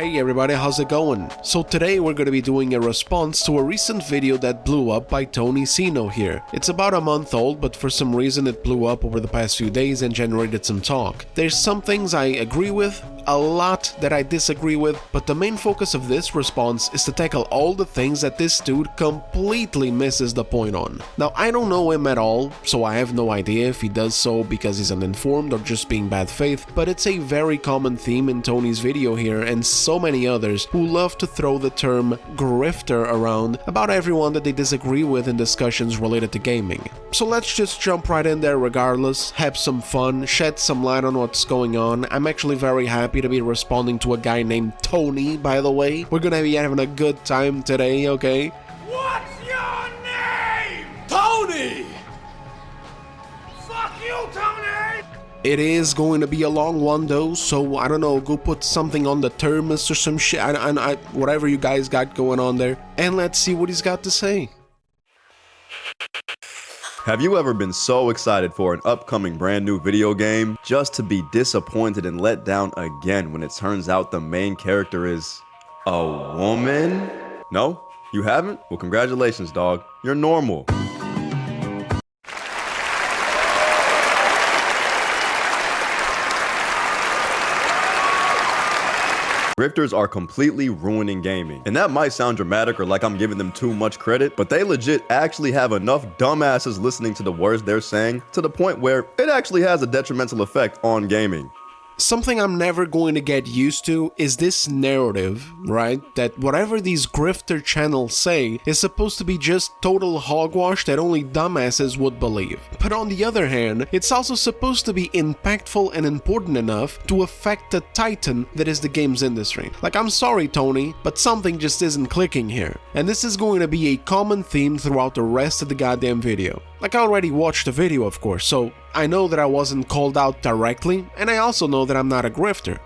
Hey everybody, how's it going? So today we're going to be doing a response to a recent video that blew up by TonyCeno here. It's about a month old, but for some reason it blew up over the past few days and generated some talk. There's some things I agree with, a lot that I disagree with, but the main focus of this response is to tackle all the things that this dude completely misses the point on. Now, I don't know him at all, so I have no idea if he does so because he's uninformed or just being bad faith, but it's a very common theme in Tony's video here and so many others who love to throw the term grifter around about everyone that they disagree with in discussions related to gaming. So let's just jump right in there regardless, have some fun, shed some light on what's going on. I'm actually very happy to be responding to a guy named Tony, by the way. We're gonna be having a good time today, okay? What's your name? Tony! Fuck you, Tony! It is going to be a long one though, so I don't know, go put something on the thermos or some shit, whatever you guys got going on there, and let's see what he's got to say. Have you ever been so excited for an upcoming brand new video game, just to be disappointed and let down again when it turns out the main character is a woman? No? You haven't? Well, congratulations, dog. You're normal. Grifters are completely ruining gaming. And that might sound dramatic or like I'm giving them too much credit, but they legit actually have enough dumbasses listening to the words they're saying to the point where it actually has a detrimental effect on gaming. Something I'm never going to get used to is this narrative, right? That whatever these grifter channels say is supposed to be just total hogwash that only dumbasses would believe. But on the other hand, it's also supposed to be impactful and important enough to affect the titan that is the games industry. Like, I'm sorry, Tony, but something just isn't clicking here. And this is going to be a common theme throughout the rest of the goddamn video. Like, I already watched the video, of course, so I know that I wasn't called out directly, and I also know that I'm not a grifter.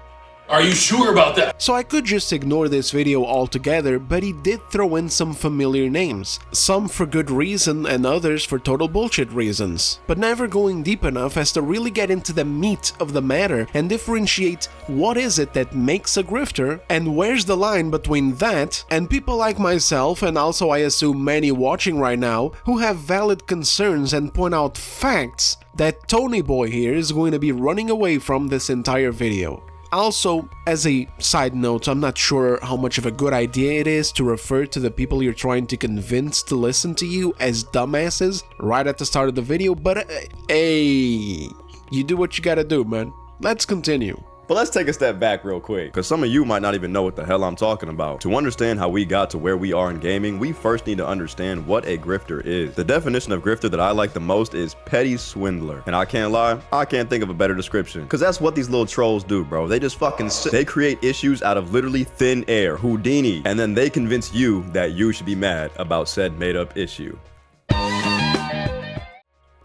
Are you sure about that? So I could just ignore this video altogether, but he did throw in some familiar names. Some for good reason and others for total bullshit reasons. But never going deep enough as to really get into the meat of the matter and differentiate what is it that makes a grifter and where's the line between that and people like myself, and also I assume many watching right now, who have valid concerns and point out facts that Tony Boy here is going to be running away from this entire video. Also, as a side note, I'm not sure how much of a good idea it is to refer to the people you're trying to convince to listen to you as dumbasses right at the start of the video, but hey, you do what you gotta do, man. Let's continue. But let's take a step back real quick, because some of you might not even know what the hell I'm talking about. To understand how we got to where we are in gaming, we first need to understand what a grifter is. The definition of grifter that I like the most is petty swindler. And I can't lie, I can't think of a better description. Because that's what these little trolls do, bro. They just fucking they create issues out of literally thin air, Houdini, and then they convince you that you should be mad about said made up issue.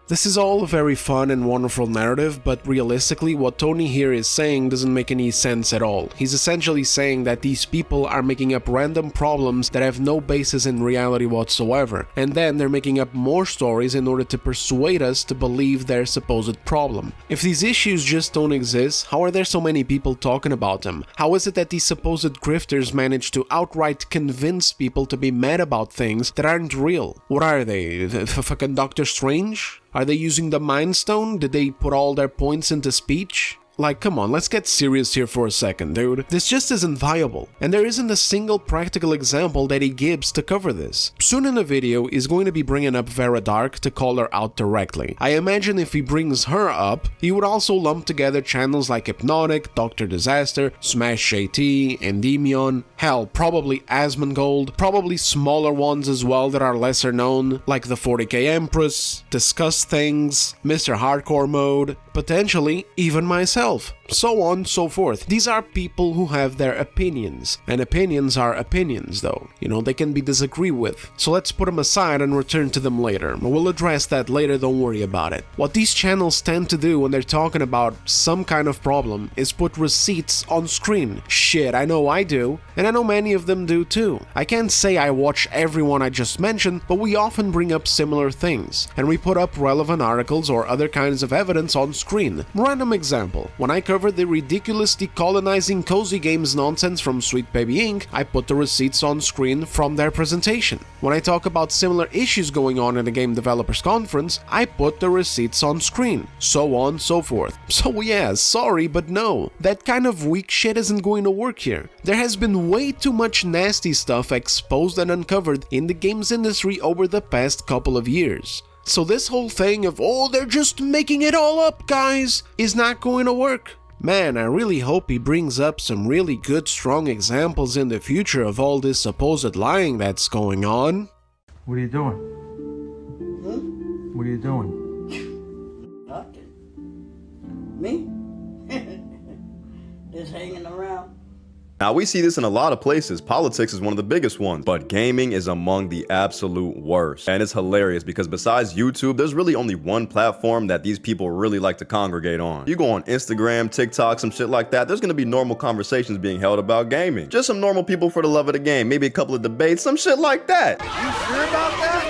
This is all a very fun and wonderful narrative, but realistically what Tony here is saying doesn't make any sense at all. He's essentially saying that these people are making up random problems that have no basis in reality whatsoever, and then they're making up more stories in order to persuade us to believe their supposed problem. If these issues just don't exist, how are there so many people talking about them? How is it that these supposed grifters manage to outright convince people to be mad about things that aren't real? What are they, fucking Doctor Strange? Are they using the Mind Stone? Did they put all their points into speech? Like, come on, let's get serious here for a second, dude. This just isn't viable, and there isn't a single practical example that he gives to cover this. Soon in the video, he's going to be bringing up Vara Dark to call her out directly. I imagine if he brings her up, he would also lump together channels like Hypnotic, Dr. Disaster, Smash JT, Endymion, hell, probably Asmongold, probably smaller ones as well that are lesser known, like the 40k Empress, Discuss Things, Mr. Hardcore Mode, potentially even myself. So on, so forth. These are people who have their opinions, and opinions are opinions though. You know, they can be disagreed with. So let's put them aside and return to them later. We'll address that later, don't worry about it. What these channels tend to do when they're talking about some kind of problem is put receipts on screen. Shit, I know I do, and I know many of them do too. I can't say I watch everyone I just mentioned, but we often bring up similar things, and we put up relevant articles or other kinds of evidence on screen. Random example. When I covered the ridiculous decolonizing cozy games nonsense from Sweet Baby Inc., I put the receipts on screen from their presentation. When I talk about similar issues going on in the Game Developers Conference, I put the receipts on screen, so on, so forth. So yeah, sorry, but no, that kind of weak shit isn't going to work here. There has been way too much nasty stuff exposed and uncovered in the games industry over the past couple of years. So this whole thing of, oh, they're just making it all up, guys, is not going to work. Man, I really hope he brings up some really good, strong examples in the future of all this supposed lying that's going on. What are you doing? What are you doing? Nothing. Me? Just hanging around. Now, we see this in a lot of places. Politics is one of the biggest ones, but gaming is among the absolute worst. And it's hilarious because besides YouTube, there's really only one platform that these people really like to congregate on. You go on Instagram, TikTok, some shit like that, there's gonna be normal conversations being held about gaming. Just some normal people for the love of the game, maybe a couple of debates, some shit like that. You sure about that?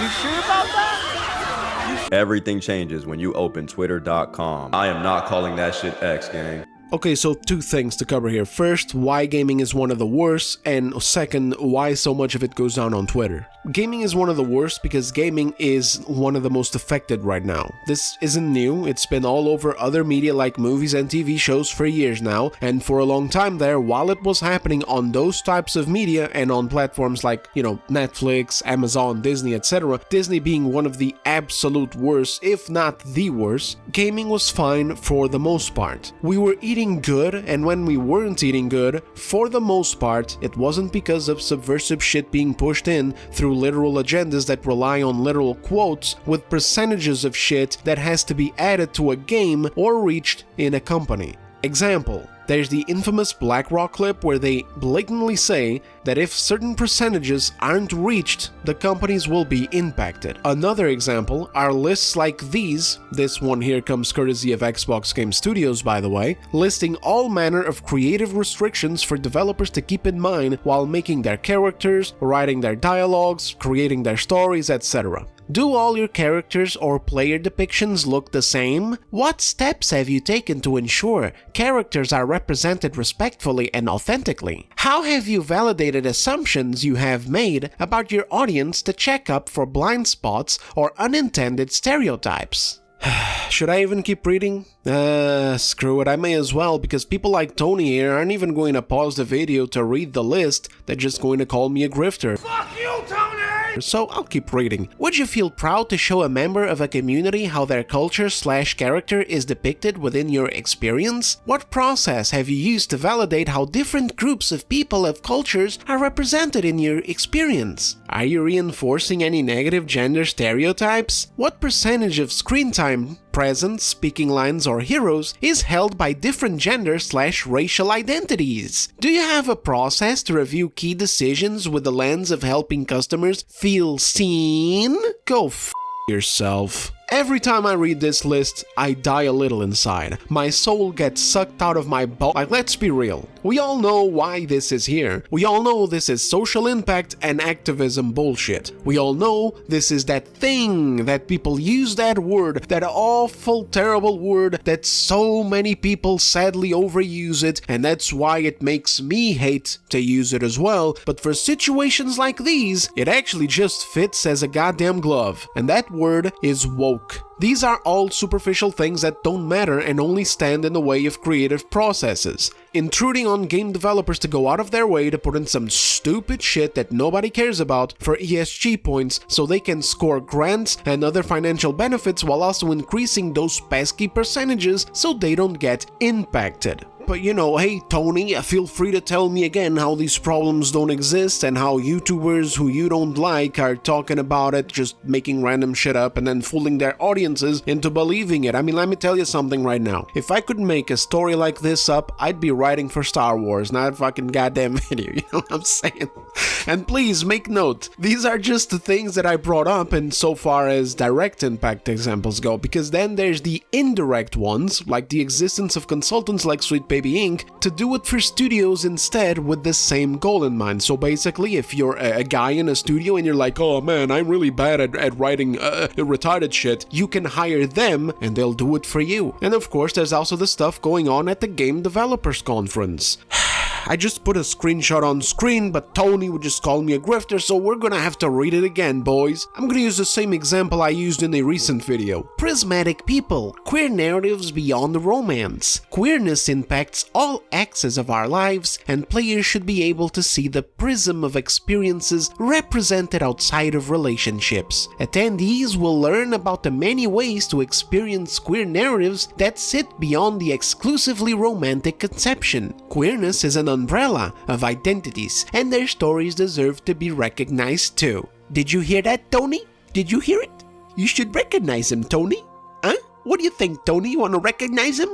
You sure about that? Everything changes when you open twitter.com. I am not calling that shit X, gang. Okay, so two things to cover here. First, why gaming is one of the worst, and second, why so much of it goes down on Twitter. Gaming is one of the worst because gaming is one of the most affected right now. This isn't new, it's been all over other media like movies and TV shows for years now, and for a long time there, while it was happening on those types of media and on platforms like, Netflix, Amazon, Disney, etc., Disney being one of the absolute worst, if not the worst, gaming was fine for the most part. We were eating good, and when we weren't eating good, for the most part, it wasn't because of subversive shit being pushed in through literal agendas that rely on literal quotes with percentages of shit that has to be added to a game or reached in a company. Example, there's the infamous BlackRock clip where they blatantly say that if certain percentages aren't reached, the companies will be impacted. Another example are lists like these, this one here comes courtesy of Xbox Game Studios by the way, listing all manner of creative restrictions for developers to keep in mind while making their characters, writing their dialogues, creating their stories, etc. Do all your characters or player depictions look the same? What steps have you taken to ensure characters are represented respectfully and authentically? How have you validated assumptions you have made about your audience to check up for blind spots or unintended stereotypes? Should I even keep reading? Screw it, I may as well, because people like Tony here aren't even going to pause the video to read the list, they're just going to call me a grifter. Fuck you, Tony! So I'll keep reading. Would you feel proud to show a member of a community how their culture/character is depicted within your experience? What process have you used to validate how different groups of people of cultures are represented in your experience? Are you reinforcing any negative gender stereotypes? What percentage of screen time, presence, speaking lines, or heroes is held by different gender/racial identities? Do you have a process to review key decisions with the lens of helping customers feel seen? Go f yourself. Every time I read this list, I die a little inside. My soul gets sucked out of my body. Like, let's be real. We all know why this is here. We all know this is social impact and activism bullshit. We all know this is that thing that people use that word, that awful, terrible word that so many people sadly overuse it, and that's why it makes me hate to use it as well. But for situations like these, it actually just fits as a goddamn glove. And that word is woke. These are all superficial things that don't matter and only stand in the way of creative processes. Intruding on game developers to go out of their way to put in some stupid shit that nobody cares about for ESG points so they can score grants and other financial benefits while also increasing those pesky percentages so they don't get impacted. But hey Tony, feel free to tell me again how these problems don't exist and how YouTubers who you don't like are talking about it, just making random shit up and then fooling their audiences into believing it. I mean, let me tell you something right now. If I could make a story like this up, I'd be writing for Star Wars, not a fucking goddamn video, you know what I'm saying? And please make note, these are just the things that I brought up in so far as direct impact examples go, because then there's the indirect ones, like the existence of consultants like Sweet Baby Inc., to do it for studios instead with the same goal in mind. So basically, if you're a guy in a studio and you're like, oh man, I'm really bad at writing retarded shit, you can hire them and they'll do it for you. And of course, there's also the stuff going on at the Game Developers Conference. I just put a screenshot on screen, but Tony would just call me a grifter, so we're gonna have to read it again, boys. I'm gonna use the same example I used in a recent video. Prismatic people, queer narratives beyond romance. Queerness impacts all axes of our lives, and players should be able to see the prism of experiences represented outside of relationships. Attendees will learn about the many ways to experience queer narratives that sit beyond the exclusively romantic conception. Queerness is an umbrella of identities, and their stories deserve to be recognized too. Did you hear that, Tony? Did you hear it? You should recognize him, Tony. Huh? What do you think, Tony? You want to recognize him?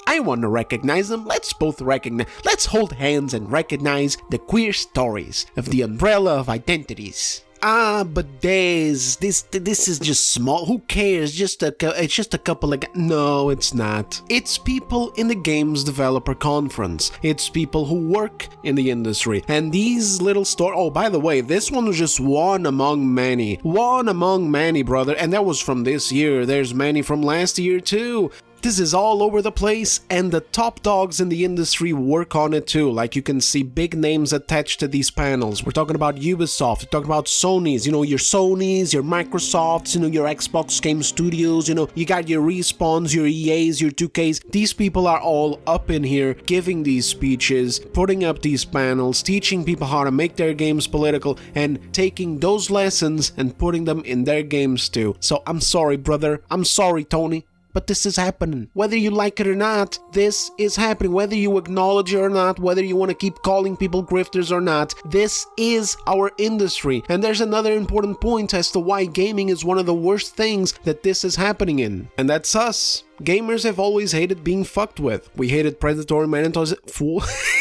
I want to recognize him. Let's both recognize. Let's hold hands and recognize the queer stories of the umbrella of identities. But this is just small. Who cares? It's just a couple of... No, it's not. It's people in the Games Developer Conference. It's people who work in the industry. And these little stories... Oh, by the way, this one was just one among many. One among many, brother. And that was from this year. There's many from last year, too. This is all over the place, and the top dogs in the industry work on it too. Like, you can see big names attached to these panels. We're talking about Ubisoft, we're talking about Sony's, your Sony's, your Microsofts, your Xbox Game Studios, you got your Respawns, your EAs, your 2Ks. These people are all up in here giving these speeches, putting up these panels, teaching people how to make their games political, and taking those lessons and putting them in their games too. So I'm sorry, brother. I'm sorry, Tony. But this is happening. Whether you like it or not, this is happening. Whether you acknowledge it or not, whether you want to keep calling people grifters or not, this is our industry. And there's another important point as to why gaming is one of the worst things that this is happening in. And that's us. Gamers have always hated being fucked with. We hated predatory monetization.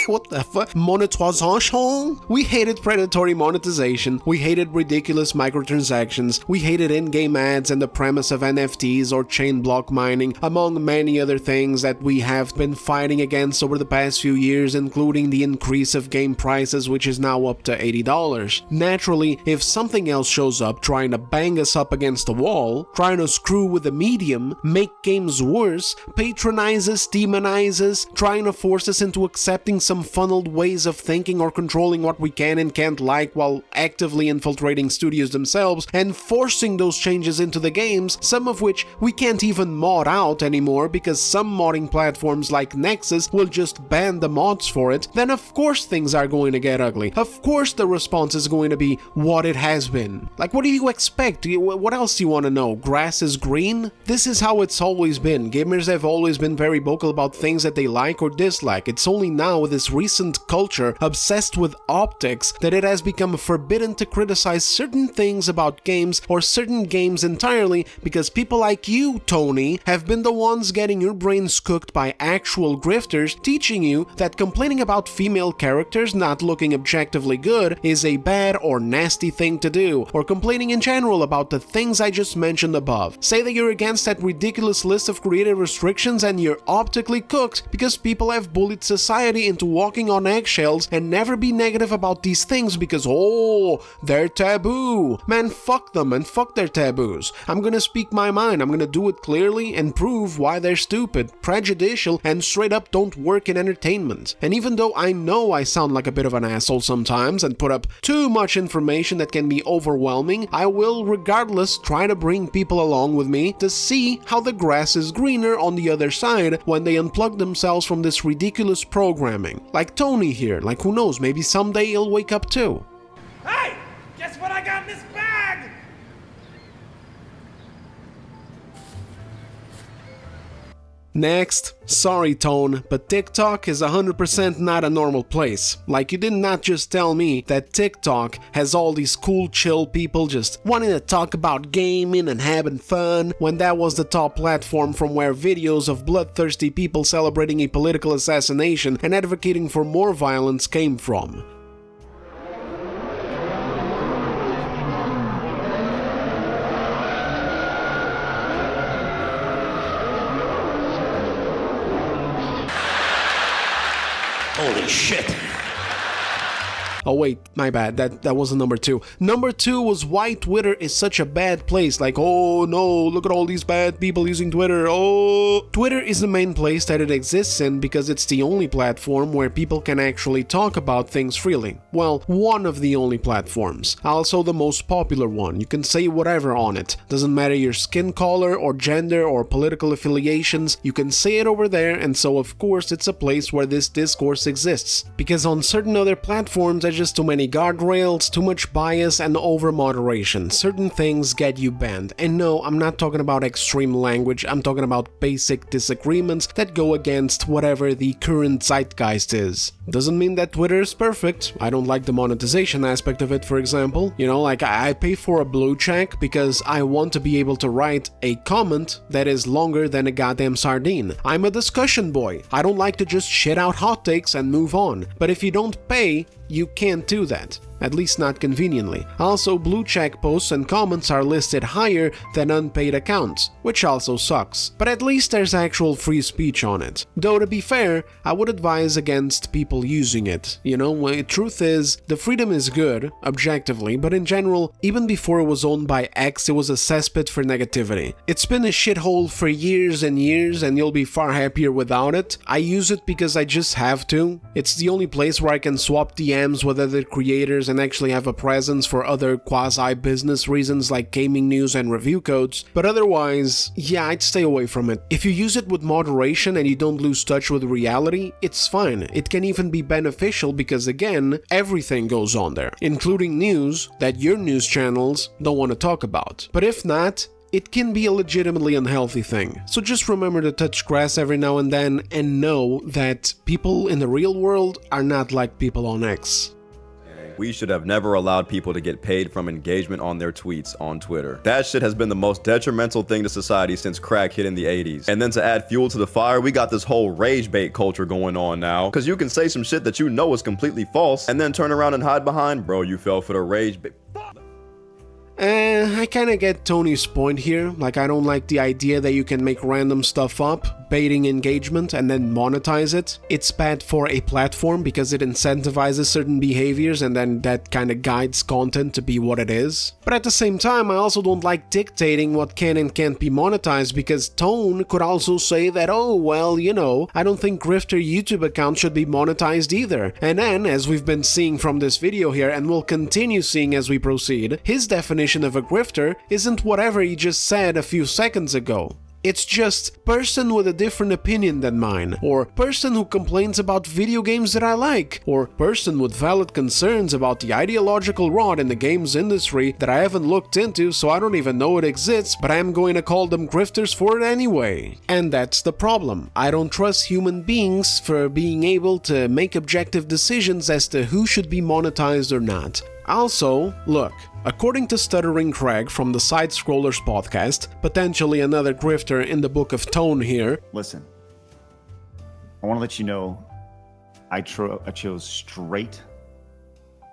What the fuck? Monetization? We hated predatory monetization. We hated ridiculous microtransactions. We hated in-game ads and the premise of NFTs or chain block mining, among many other things that we have been fighting against over the past few years, including the increase of game prices, which is now up to $80. Naturally, if something else shows up trying to bang us up against the wall, trying to screw with the medium, make games worse, patronizes, demonizes, trying to force us into accepting some funneled ways of thinking or controlling what we can and can't like while actively infiltrating studios themselves and forcing those changes into the games, some of which we can't even mod out anymore because some modding platforms like Nexus will just ban the mods for it, then of course things are going to get ugly. Of course the response is going to be what it has been. Like, what do you expect? What else do you want to know? Grass is green? This is how it's always been. Gamers have always been very vocal about things that they like or dislike. It's only now with this recent culture obsessed with optics that it has become forbidden to criticize certain things about games or certain games entirely because people like you, Tony, have been the ones getting your brains cooked by actual grifters, teaching you that complaining about female characters not looking objectively good is a bad or nasty thing to do, or complaining in general about the things I just mentioned above. Say that you're against that ridiculous list of creative restrictions and you're optically cooked because people have bullied society into walking on eggshells, and never be negative about these things because, oh, they're taboo. Man, fuck them and fuck their taboos. I'm gonna speak my mind. I'm gonna do it clearly and prove why they're stupid, prejudicial, and straight up don't work in entertainment. And even though I know I sound like a bit of an asshole sometimes and put up too much information that can be overwhelming, I will regardless try to bring people along with me to see how the grass is greener on the other side when they unplug themselves from this ridiculous programming. Like Tony here, like who knows, maybe someday he'll wake up too. Hey! Guess what I got in this bag? Next, sorry Tone, but TikTok is 100% not a normal place. Like, you did not just tell me that TikTok has all these cool chill people just wanting to talk about gaming and having fun, when that was the top platform from where videos of bloodthirsty people celebrating a political assassination and advocating for more violence came from. Holy shit. Oh wait, my bad, that wasn't number 2. Number 2 was why Twitter is such a bad place, like, oh no, look at all these bad people using Twitter, oh. Twitter is the main place that it exists in because it's the only platform where people can actually talk about things freely. Well, one of the only platforms. Also the most popular one, you can say whatever on it. Doesn't matter your skin color or gender or political affiliations, you can say it over there, and so of course it's a place where this discourse exists. Because on certain other platforms there's just too many guardrails, too much bias, and over-moderation. Certain things get you banned. And no, I'm not talking about extreme language, I'm talking about basic disagreements that go against whatever the current zeitgeist is. Doesn't mean that Twitter is perfect. I don't like the monetization aspect of it, for example. You know, like I pay for a blue check because I want to be able to write a comment that is longer than a goddamn sardine. I'm a discussion boy. I don't like to just shit out hot takes and move on. But if you don't pay, you can't do that. At least not conveniently. Also, blue check posts and comments are listed higher than unpaid accounts, which also sucks. But at least there's actual free speech on it. Though to be fair, I would advise against people using it. You know, the truth is, the freedom is good, objectively, but in general, even before it was owned by X, it was a cesspit for negativity. It's been a shithole for years and years, and you'll be far happier without it. I use it because I just have to. It's the only place where I can swap DMs with other creators and actually have a presence for other quasi-business reasons like gaming news and review codes, but otherwise, yeah, I'd stay away from it. If you use it with moderation and you don't lose touch with reality, it's fine. It can even be beneficial because, again, everything goes on there, including news that your news channels don't want to talk about. But if not, it can be a legitimately unhealthy thing. So just remember to touch grass every now and then and know that people in the real world are not like people on X. We should have never allowed people to get paid from engagement on their tweets on Twitter. That shit has been the most detrimental thing to society since crack hit in the 80s. And then to add fuel to the fire, we got this whole rage bait culture going on now. Cause you can say some shit that you know is completely false and then turn around and hide behind, bro, you fell for the rage bait. I kinda get Tony's point here, like I don't like the idea that you can make random stuff up, baiting engagement, and then monetize it. It's bad for a platform because it incentivizes certain behaviors and then that kinda guides content to be what it is. But at the same time, I also don't like dictating what can and can't be monetized because Tone could also say that, oh, well, you know, I don't think Grifter YouTube account should be monetized either. And then, as we've been seeing from this video here and will continue seeing as we proceed, his definition of a grifter isn't whatever he just said a few seconds ago. It's just person with a different opinion than mine, or person who complains about video games that I like, or person with valid concerns about the ideological rot in the games industry that I haven't looked into so I don't even know it exists, but I'm going to call them grifters for it anyway. And that's the problem. I don't trust human beings for being able to make objective decisions as to who should be monetized or not. Also, look, according to Stuttering Craig from the Side Scrollers podcast, potentially another grifter in the book of Tone here. Listen, I want to let you know I chose straight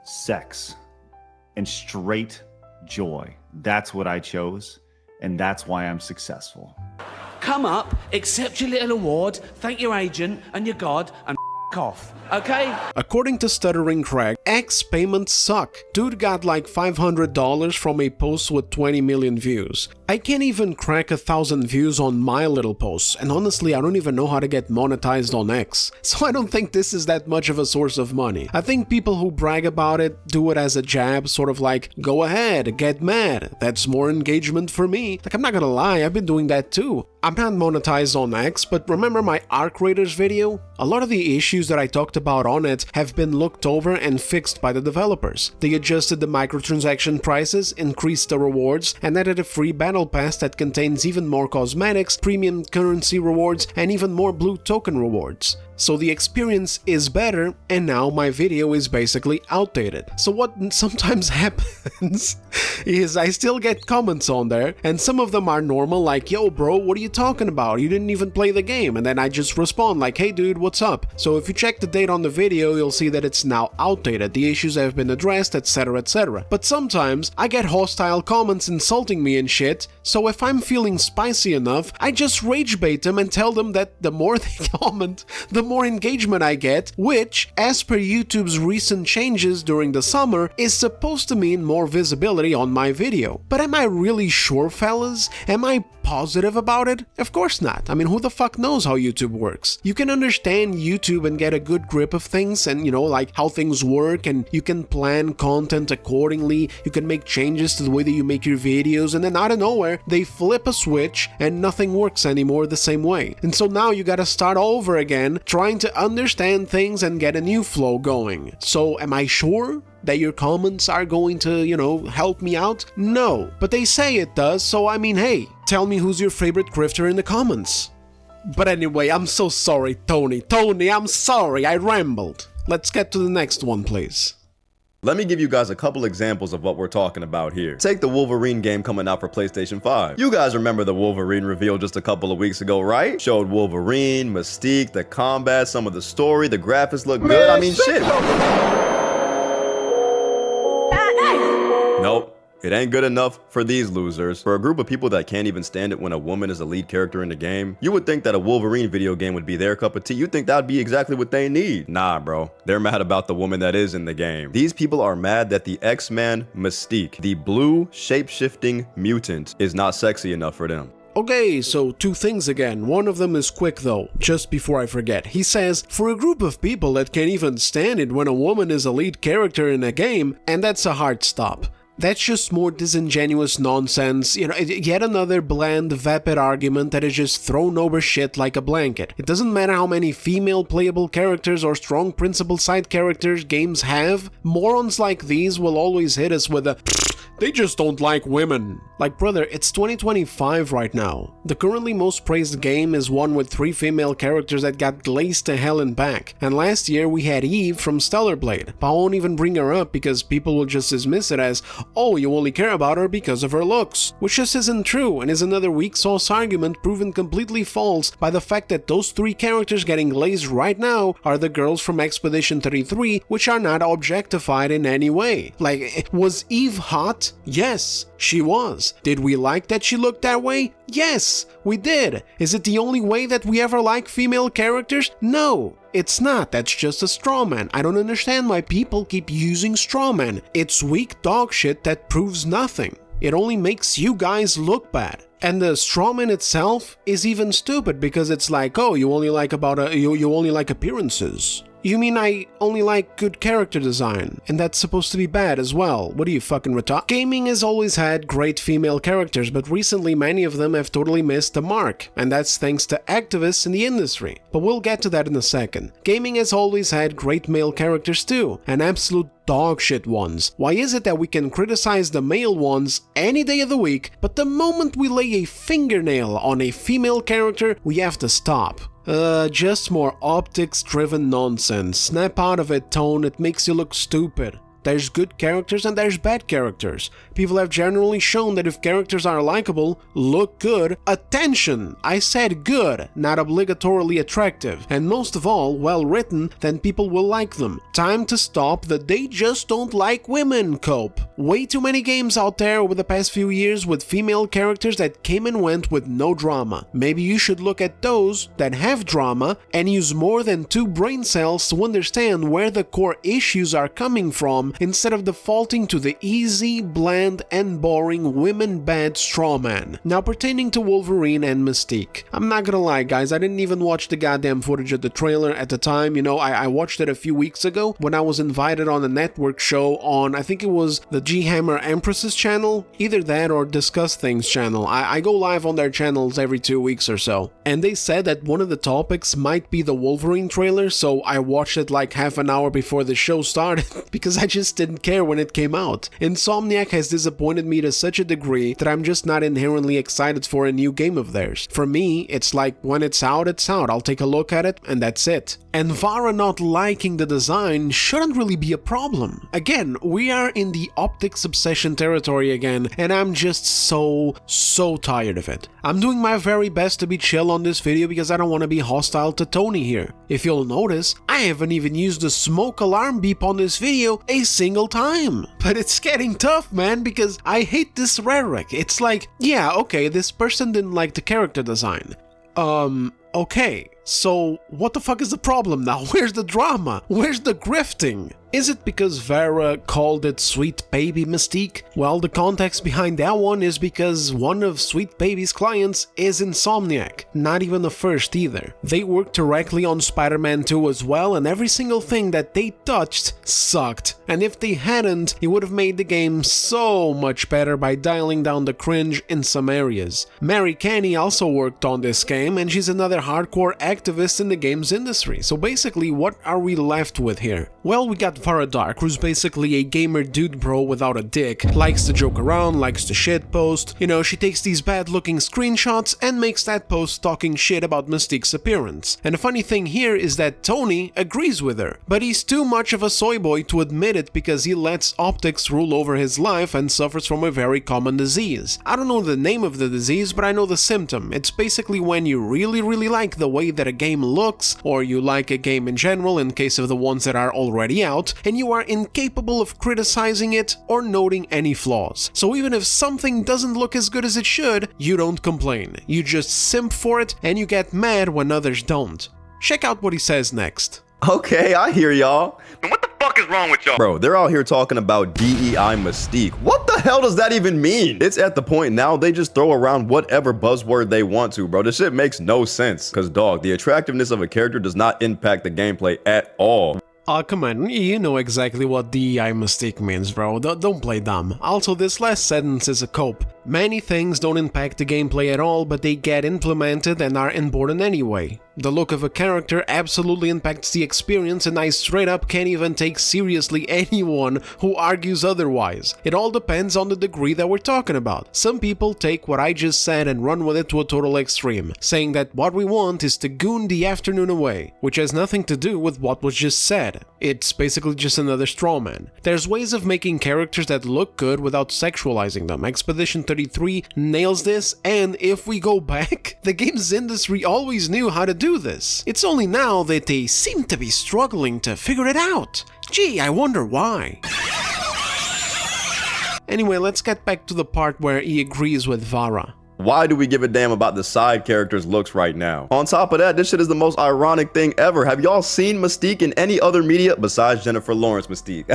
sex and straight joy. That's what I chose, and that's why I'm successful. Come up, accept your little award, thank your agent and your god, and off, okay? According to Stuttering Craig, X payments suck. Dude got like $500 from a post with 20 million views. I can't even crack 1,000 views on my little posts, and honestly I don't even know how to get monetized on X. So I don't think this is that much of a source of money. I think people who brag about it do it as a jab, sort of like, go ahead, get mad, that's more engagement for me. Like, I'm not gonna lie, I've been doing that too. I'm not monetized on X, but remember my Arc Raiders video? A lot of the issues that I talked about on it have been looked over and fixed by the developers. They adjusted the microtransaction prices, increased the rewards, and added a free battle pass that contains even more cosmetics, premium currency rewards, and even more blue token rewards. So the experience is better, and now my video is basically outdated. So what sometimes happens is I still get comments on there, and some of them are normal, like, yo bro, what are you talking about? You didn't even play the game. And then I just respond like, hey dude, what's up? So if you check the date on the video, you'll see that it's now outdated, the issues have been addressed, etc, etc. But sometimes I get hostile comments insulting me and shit, so if I'm feeling spicy enough, I just rage bait them and tell them that the more they comment, the more engagement I get, which, as per YouTube's recent changes during the summer, is supposed to mean more visibility on my video. But am I really sure, fellas? Am I positive about it? Of course not. I mean, who the fuck knows how YouTube works? You can understand YouTube and get a good grip of things and, you know, like how things work, and you can plan content accordingly, you can make changes to the way that you make your videos, and then out of nowhere, they flip a switch and nothing works anymore the same way. And so now you gotta start over again, trying to understand things and get a new flow going. So am I sure that your comments are going to, you know, help me out? No, but they say it does, so I mean, hey, tell me who's your favorite grifter in the comments. But anyway, I'm so sorry, Tony, I'm sorry, I rambled. Let's get to the next one, please. Let me give you guys a couple examples of what we're talking about here. Take the Wolverine game coming out for PlayStation 5. You guys remember the Wolverine reveal just a couple of weeks ago, right? Showed Wolverine, Mystique, the combat, some of the story, the graphics look good. I mean, shit. Nope. It ain't good enough for these losers. For a group of people that can't even stand it when a woman is a lead character in the game, you would think that a Wolverine video game would be their cup of tea. You'd think that would be exactly what they need. Nah, bro. They're mad about the woman that is in the game. These people are mad that the X-Man Mystique, the blue shape-shifting mutant, is not sexy enough for them. Okay, so two things again. One of them is quick though, just before I forget. He says, for a group of people that can't even stand it when a woman is a lead character in a game, and that's a hard stop. That's just more disingenuous nonsense, you know, yet another bland, vapid argument that is just thrown over shit like a blanket. It doesn't matter how many female playable characters or strong principal side characters games have, morons like these will always hit us with a they just don't like women. Like, brother, it's 2025 right now. The currently most praised game is one with 3 female characters that got glazed to hell and back. And last year we had Eve from Stellar Blade, but I won't even bring her up because people will just dismiss it as, oh, you only care about her because of her looks. Which just isn't true and is another weak sauce argument proven completely false by the fact that those 3 characters getting glazed right now are the girls from Expedition 33, which are not objectified in any way. Like, was Eve hot? Yes, she was. Did we like that she looked that way? Yes, we did. Is it the only way that we ever like female characters? No, it's not. That's just a straw man. I don't understand why people keep using straw man. It's weak dog shit that proves nothing. It only makes you guys look bad. And the strawman itself is even stupid because it's like, oh, you only like you only like appearances. You mean I only like good character design, and that's supposed to be bad as well? What are you, fucking retard? Gaming has always had great female characters, but recently many of them have totally missed the mark, and that's thanks to activists in the industry. But we'll get to that in a second. Gaming has always had great male characters too, and absolute dogshit ones. Why is it that we can criticize the male ones any day of the week, but the moment we lay a fingernail on a female character, we have to stop? Just more optics-driven nonsense. Snap out of it, Tone, it makes you look stupid. There's good characters and there's bad characters. People have generally shown that if characters are likable, look good, attention, I said good, not obligatorily attractive, and most of all, well written, then people will like them. Time to stop the they just don't like women cope. Way too many games out there over the past few years with female characters that came and went with no drama. Maybe you should look at those that have drama and use more than 2 brain cells to understand where the core issues are coming from, instead of defaulting to the easy, bland, and boring women bad strawman. Now, pertaining to Wolverine and Mystique, I'm not gonna lie guys, I didn't even watch the goddamn footage of the trailer at the time. You know, I watched it a few weeks ago when I was invited on a network show on, I think it was the G-Hammer Empress's channel, either that or Discuss Things channel. I go live on their channels every 2 weeks or so, and they said that one of the topics might be the Wolverine trailer, so I watched it like half an hour before the show started because I just didn't care when it came out. Insomniac has disappointed me to such a degree that I'm just not inherently excited for a new game of theirs. For me, it's like when it's out, I'll take a look at it and that's it. And Vara not liking the design shouldn't really be a problem. Again, we are in the optics obsession territory again, and I'm just so tired of it. I'm doing my very best to be chill on this video because I don't want to be hostile to Tony here. If you'll notice, I haven't even used the smoke alarm beep on this video a single time. But it's getting tough, man, because I hate this rhetoric. It's like, yeah, okay, this person didn't like the character design. Okay, so what the fuck is the problem now? Where's the drama? Where's the grifting? Is it because Vara called it Sweet Baby Mystique? Well, the context behind that one is because one of Sweet Baby's clients is Insomniac, not even the first either. They worked directly on Spider-Man 2 as well, and every single thing that they touched sucked. And if they hadn't, it would have made the game so much better by dialing down the cringe in some areas. Mary Kenny also worked on this game, and she's another hardcore activist in the games industry. So basically, what are we left with here? Well, we got Vara Dark, who's basically a gamer dude bro without a dick, likes to joke around, likes to shitpost. You know, she takes these bad looking screenshots and makes that post talking shit about Mystique's appearance. And the funny thing here is that Tony agrees with her, but he's too much of a soy boy to admit it because he lets optics rule over his life and suffers from a very common disease. I don't know the name of the disease, but I know the symptom. It's basically when you really like the way that a game looks, or you like a game in general in case of the ones that are already out, and you are incapable of criticizing it or noting any flaws. So even if something doesn't look as good as it should, you don't complain. You just simp for it and you get mad when others don't. Check out what he says next. Okay, I hear y'all. What the fuck is wrong with y'all? Bro, they're out here talking about DEI Mystique. What the hell does that even mean? It's at the point now they just throw around whatever buzzword they want to, bro. This shit makes no sense. Cause dog, the attractiveness of a character does not impact the gameplay at all. Come on, you know exactly what DEI Mystique means, bro. Don't play dumb. Also, this last sentence is a cope. Many things don't impact the gameplay at all, but they get implemented and are important anyway. The look of a character absolutely impacts the experience, and I straight up can't even take seriously anyone who argues otherwise. It all depends on the degree that we're talking about. Some people take what I just said and run with it to a total extreme, saying that what we want is to goon the afternoon away, which has nothing to do with what was just said. It's basically just another straw man. There's ways of making characters that look good without sexualizing them. Expedition 33 nails this, and if we go back, the games industry always knew how to do this. It's only now that they seem to be struggling to figure it out. Gee, I wonder why. Anyway, let's get back to the part where he agrees with Vara. Why do we give a damn about the side characters' looks right now? On top of that, this shit is the most ironic thing ever. Have y'all seen Mystique in any other media besides Jennifer Lawrence Mystique?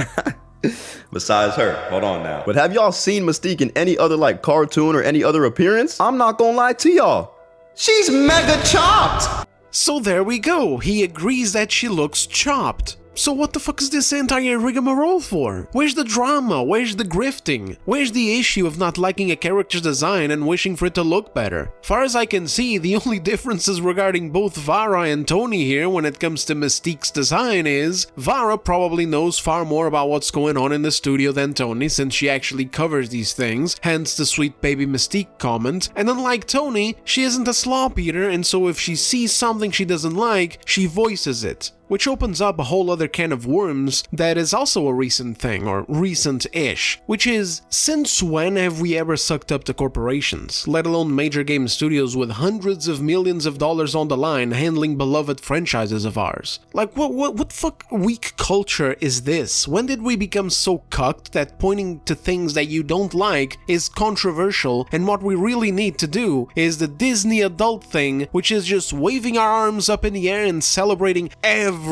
Besides her, hold on now. But have y'all seen Mystique in any other like cartoon or any other appearance? I'm not gonna lie to y'all. She's mega chopped! So there we go, he agrees that she looks chopped. So what the fuck is this entire rigmarole for? Where's the drama? Where's the grifting? Where's the issue of not liking a character's design and wishing for it to look better? Far as I can see, the only differences regarding both Vara and Tony here when it comes to Mystique's design is Vara probably knows far more about what's going on in the studio than Tony, since she actually covers these things, hence the Sweet Baby Mystique comment, and unlike Tony, she isn't a slop eater, and so if she sees something she doesn't like, she voices it. Which opens up a whole other can of worms that is also a recent thing, or recent-ish, which is, since when have we ever sucked up to corporations, let alone major game studios with hundreds of millions of dollars on the line handling beloved franchises of ours? Like, what fuck weak culture is this? When did we become so cucked that pointing to things that you don't like is controversial, and what we really need to do is the Disney adult thing, which is just waving our arms up in the air and celebrating everything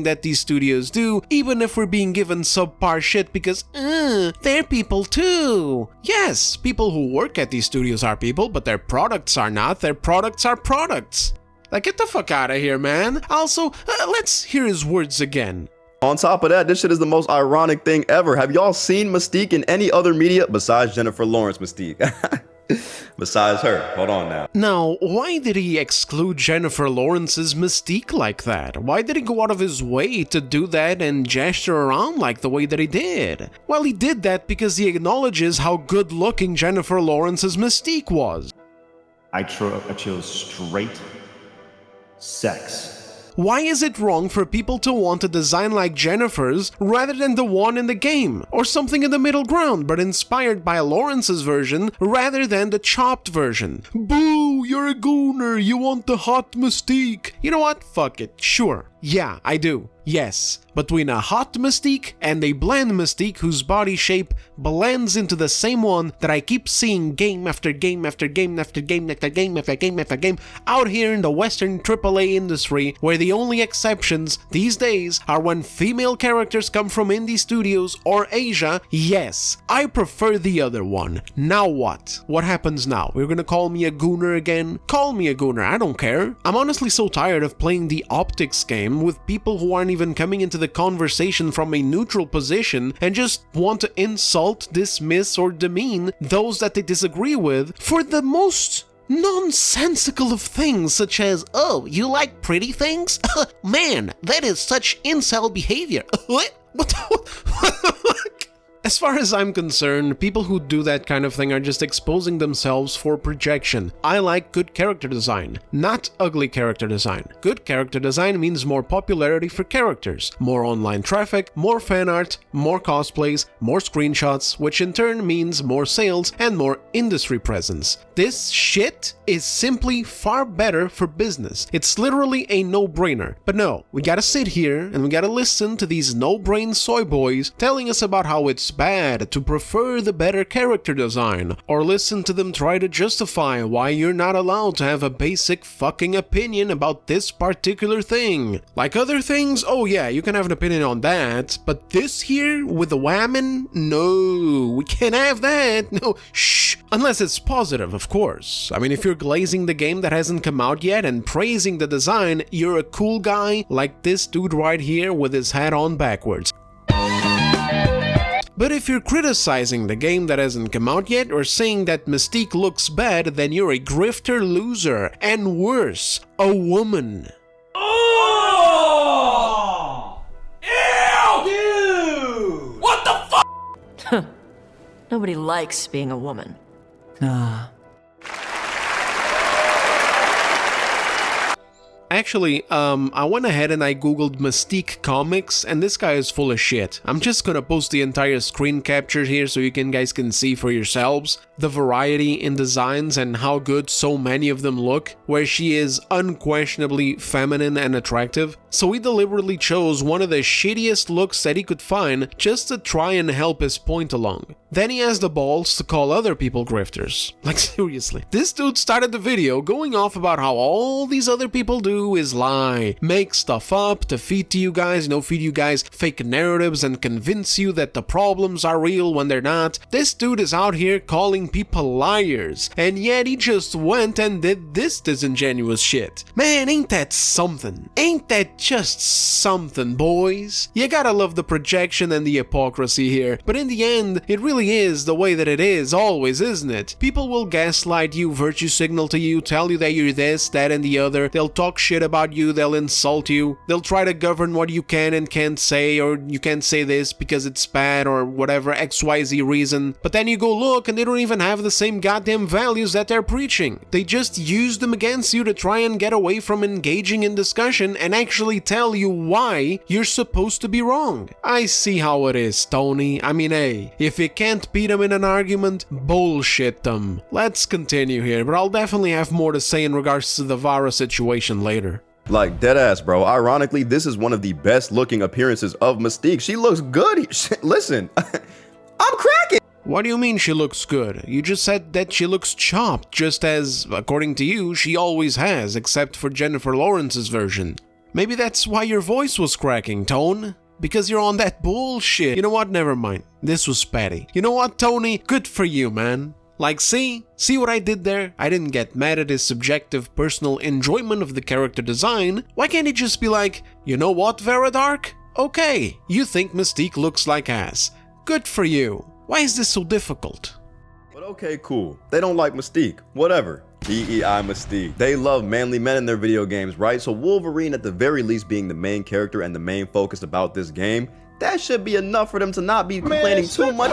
that these studios do, even if we're being given subpar shit because, they're people too. Yes, people who work at these studios are people, but their products are not. Their products are products. Like, get the fuck out of here, man. Also, let's hear his words again. On top of that, this shit is the most ironic thing ever. Have y'all seen Mystique in any other media besides Jennifer Lawrence Mystique? Besides her, hold on now. Now, why did he exclude Jennifer Lawrence's Mystique like that? Why did he go out of his way to do that and gesture around like the way that he did? Well, he did that because he acknowledges how good-looking Jennifer Lawrence's Mystique was. I chose straight sex. Why is it wrong for people to want a design like Jennifer's rather than the one in the game? Or something in the middle ground, but inspired by Lawrence's version rather than the chopped version? Boo, you're a gooner, you want the hot Mystique. You know what? Fuck it, sure. Yeah, I do. Yes, between a hot Mystique and a bland Mystique whose body shape blends into the same one that I keep seeing game after game after game after game after game after game after game out here in the Western AAA industry, where the only exceptions these days are when female characters come from indie studios or Asia. Yes, I prefer the other one. Now what? What happens now? You're gonna call me a gooner again? Call me a gooner, I don't care. I'm honestly so tired of playing the optics game with people who aren't even coming into the conversation from a neutral position and just want to insult, dismiss, or demean those that they disagree with for the most nonsensical of things, such as, oh, you like pretty things? Man, that is such incel behavior. What the fuck? As far as I'm concerned, people who do that kind of thing are just exposing themselves for projection. I like good character design, not ugly character design. Good character design means more popularity for characters, more online traffic, more fan art, more cosplays, more screenshots, which in turn means more sales and more industry presence. This shit is simply far better for business. It's literally a no-brainer. But no, we gotta sit here and we gotta listen to these no-brain soy boys telling us about how it's bad to prefer the better character design, or listen to them try to justify why you're not allowed to have a basic fucking opinion about this particular thing. Like other things, oh yeah, you can have an opinion on that, but this here with the whammon? No, we can't have that. No, shh. Unless it's positive, of course. I mean, if you're glazing the game that hasn't come out yet and praising the design, you're a cool guy like this dude right here with his hat on backwards. But if you're criticizing the game that hasn't come out yet or saying that Mystique looks bad, then you're a grifter loser, and worse, a woman. Oh! Ew! Dude! What the fuck? Nobody likes being a woman. Nah. Actually, I went ahead and I googled Mystique comics, and this guy is full of shit. I'm just gonna post the entire screen capture here so you guys can see for yourselves the variety in designs and how good so many of them look, where she is unquestionably feminine and attractive. So he deliberately chose one of the shittiest looks that he could find just to try and help his point along. Then he has the balls to call other people grifters. Like seriously, this dude started the video going off about how all these other people do is lie, make stuff up to feed you guys fake narratives and convince you that the problems are real when they're not. This dude is out here calling people liars, and yet he just went and did this disingenuous shit. Man, ain't that something? Ain't that just something, boys? You gotta love the projection and the hypocrisy here, but in the end, it really is the way that it is always, isn't it? People will gaslight you, virtue signal to you, tell you that you're this, that, and the other. They'll talk shit about you, they'll insult you, they'll try to govern what you can and can't say, or you can't say this because it's bad or whatever XYZ reason. But then you go look and they don't even have the same goddamn values that they're preaching. They just use them against you to try and get away from engaging in discussion and actually tell you why you're supposed to be wrong. I see how it is, Tony. I mean, hey, if you can't beat them in an argument, bullshit them. Let's continue here, but I'll definitely have more to say in regards to the Vara situation later. Like, deadass, bro. Ironically, this is one of the best looking appearances of Mystique. She looks good. Listen, I'm cracking. What do you mean she looks good? You just said that she looks chopped, just as, according to you, she always has, except for Jennifer Lawrence's version. Maybe that's why your voice was cracking, Tone. Because you're on that bullshit. You know what? Never mind. This was petty. You know what, Tony? Good for you, man. Like, see what I did there? I didn't get mad at his subjective personal enjoyment of the character design. Why can't he just be like, you know what, Vara Dark? Okay, you think Mystique looks like ass. Good for you. Why is this so difficult? But okay, cool. They don't like Mystique. Whatever. DEI Mystique. They love manly men in their video games, right? So Wolverine at the very least being the main character and the main focus about this game, that should be enough for them to not be complaining too much.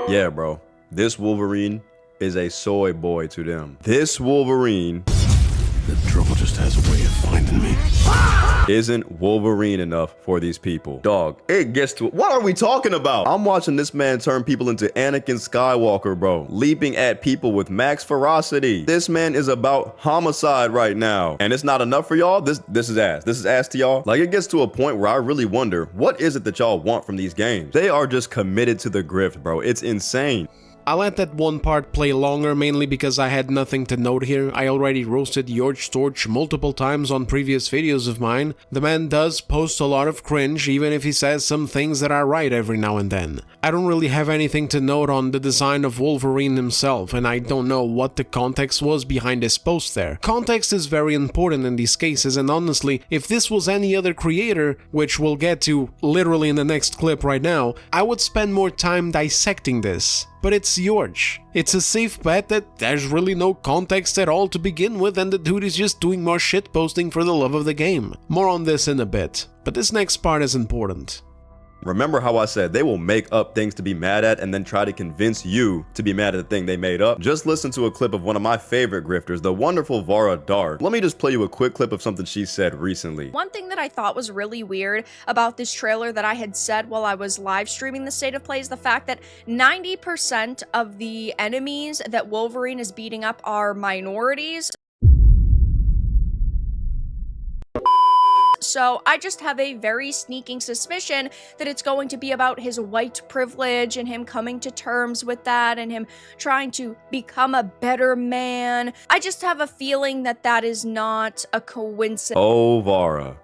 Yeah, bro. This Wolverine is a soy boy to them. This Wolverine... The trouble just has a way of finding me. Isn't Wolverine enough for these people? Dog, it gets to, what are we talking about? I'm watching this man turn people into Anakin Skywalker, bro. Leaping at people with max ferocity. This man is about homicide right now. And it's not enough for y'all? This is ass. This is ass to y'all. Like, it gets to a point where I really wonder, what is it that y'all want from these games? They are just committed to the grift, bro. It's insane. I let that one part play longer mainly because I had nothing to note here. I already roasted Yorch Torch multiple times on previous videos of mine. The man does post a lot of cringe, even if he says some things that are right every now and then. I don't really have anything to note on the design of Wolverine himself, and I don't know what the context was behind his post there. Context is very important in these cases, and honestly, if this was any other creator, which we'll get to literally in the next clip right now, I would spend more time dissecting this. But it's Yorch. It's a safe bet that there's really no context at all to begin with, and the dude is just doing more shit posting for the love of the game. More on this in a bit, but this next part is important. Remember how I said they will make up things to be mad at and then try to convince you to be mad at the thing they made up? Just listen to a clip of one of my favorite grifters, the wonderful Vara Dark. Let me just play you a quick clip of something she said recently. One thing that I thought was really weird about this trailer that I had said while I was live streaming the State of Play is the fact that 90% of the enemies that Wolverine is beating up are minorities. So I just have a very sneaking suspicion that it's going to be about his white privilege and him coming to terms with that and him trying to become a better man. I just have a feeling that that is not a coincidence. Oh, Vara.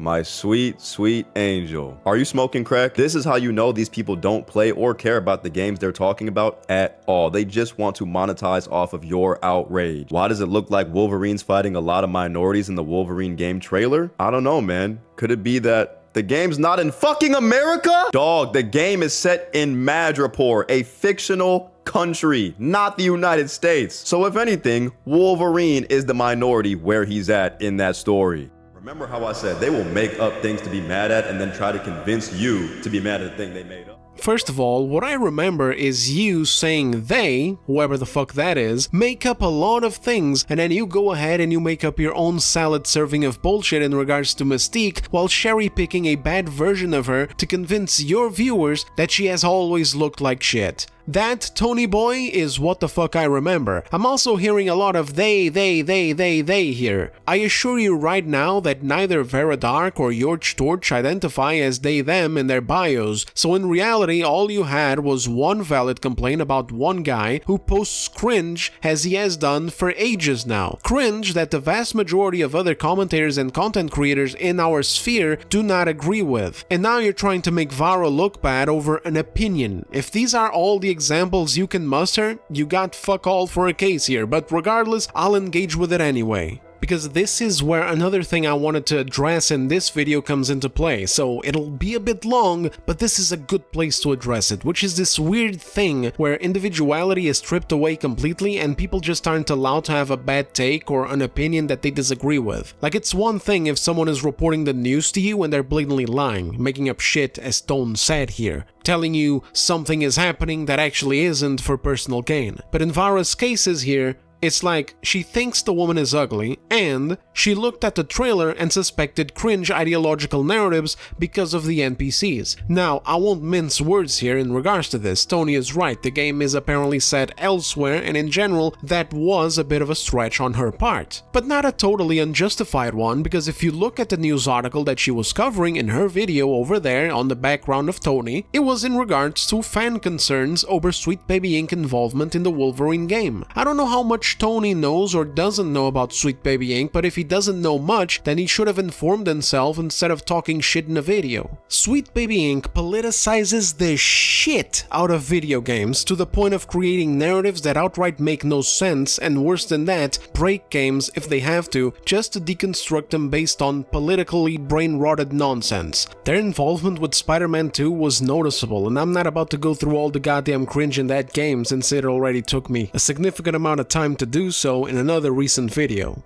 My sweet, sweet angel. Are you smoking crack? This is how you know these people don't play or care about the games they're talking about at all. They just want to monetize off of your outrage. Why does it look like Wolverine's fighting a lot of minorities in the Wolverine game trailer? I don't know, man. Could it be that the game's not in fucking America? Dog, the game is set in Madripoor, a fictional country, not the United States. So if anything, Wolverine is the minority where he's at in that story. Remember how I said they will make up things to be mad at and then try to convince you to be mad at the thing they made up? First of all, what I remember is you saying they, whoever the fuck that is, make up a lot of things, and then you go ahead and you make up your own salad serving of bullshit in regards to Mystique while cherry-picking a bad version of her to convince your viewers that she has always looked like shit. That, Tony boy, is what the fuck I remember. I'm also hearing a lot of they here. I assure you right now that neither Vara Dark or Yorch Torch identify as they/them in their bios, so in reality all you had was one valid complaint about one guy who posts cringe as he has done for ages now. Cringe that the vast majority of other commentators and content creators in our sphere do not agree with. And now you're trying to make Vara look bad over an opinion. If these are all the examples you can muster, you got fuck all for a case here, but regardless, I'll engage with it anyway. Because this is where another thing I wanted to address in this video comes into play, so it'll be a bit long, but this is a good place to address it, which is this weird thing where individuality is stripped away completely and people just aren't allowed to have a bad take or an opinion that they disagree with. Like, it's one thing if someone is reporting the news to you and they're blatantly lying, making up shit as Tone said here, telling you something is happening that actually isn't for personal gain. But in Vara's cases here, it's like she thinks the woman is ugly, and she looked at the trailer and suspected cringe ideological narratives because of the NPCs. Now, I won't mince words here in regards to this. Tony is right, the game is apparently set elsewhere, and in general, that was a bit of a stretch on her part. But not a totally unjustified one, because if you look at the news article that she was covering in her video over there on the background of Tony, it was in regards to fan concerns over Sweet Baby Inc. involvement in the Wolverine game. I don't know how much Tony knows or doesn't know about Sweet Baby Inc., but if he doesn't know much, then he should have informed himself instead of talking shit in a video. Sweet Baby Inc. politicizes the shit out of video games to the point of creating narratives that outright make no sense, and worse than that, break games if they have to, just to deconstruct them based on politically brain-rotted nonsense. Their involvement with Spider-Man 2 was noticeable, and I'm not about to go through all the goddamn cringe in that game since it already took me a significant amount of time to do so in another recent video.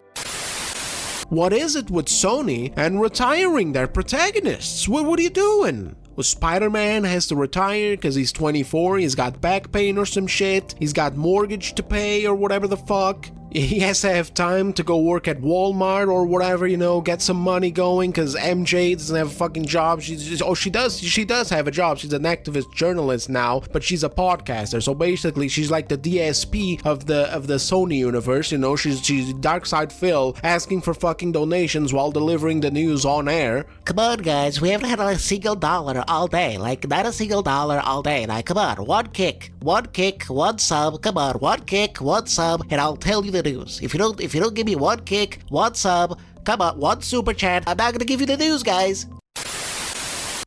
What is it with Sony and retiring their protagonists? What are you doing? Well, Spider-Man has to retire because he's 24, he's got back pain or some shit, he's got mortgage to pay or whatever the fuck. He has to have time to go work at Walmart or whatever, you know, get some money going, because MJ doesn't have a fucking job. She does have a job. She's an activist journalist now, but she's a podcaster. So basically, she's like the DSP of the Sony universe, you know. She's Darkside Phil asking for fucking donations while delivering the news on air. Come on, guys, we haven't had a single dollar all day. Like, not a single dollar all day. Like, come on, one kick, one sub. Come on, one kick, one sub, and I'll tell you the news. If you don't give me one kick, one sub, come on, one super chat, I'm not gonna give you the news, guys.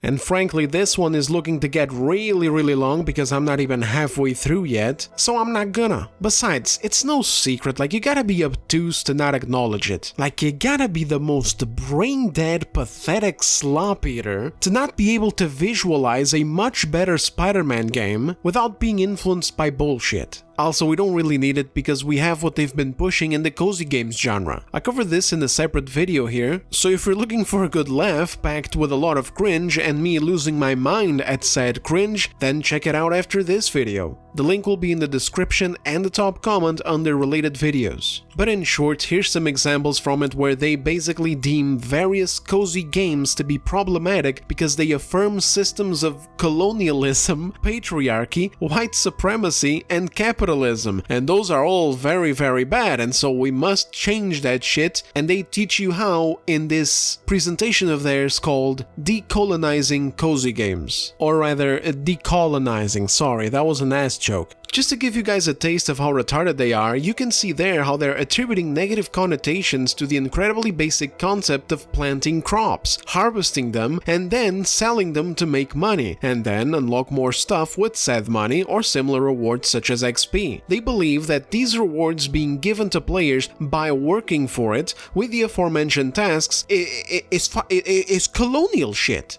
And frankly, this one is looking to get really, really long because I'm not even halfway through yet, so I'm not gonna. Besides, it's no secret, like, you gotta be obtuse to not acknowledge it. Like, you gotta be the most brain-dead, pathetic slop-eater to not be able to visualize a much better Spider-Man game without being influenced by bullshit. Also, we don't really need it because we have what they've been pushing in the cozy games genre. I covered this in a separate video here, so if you're looking for a good laugh packed with a lot of cringe and me losing my mind at said cringe, then check it out after this video. The link will be in the description and the top comment under related videos. But in short, here's some examples from it where they basically deem various cozy games to be problematic because they affirm systems of colonialism, patriarchy, white supremacy, and capitalism. And those are all very, very bad, and so we must change that shit, and they teach you how in this presentation of theirs called Decolonizing Cozy Games. Or rather, decolonizing, sorry, that was an ass joke. Just to give you guys a taste of how retarded they are, you can see there how they're attributing negative connotations to the incredibly basic concept of planting crops, harvesting them, and then selling them to make money, and then unlock more stuff with said money or similar rewards such as XP. They believe that these rewards being given to players by working for it with the aforementioned tasks is colonial shit.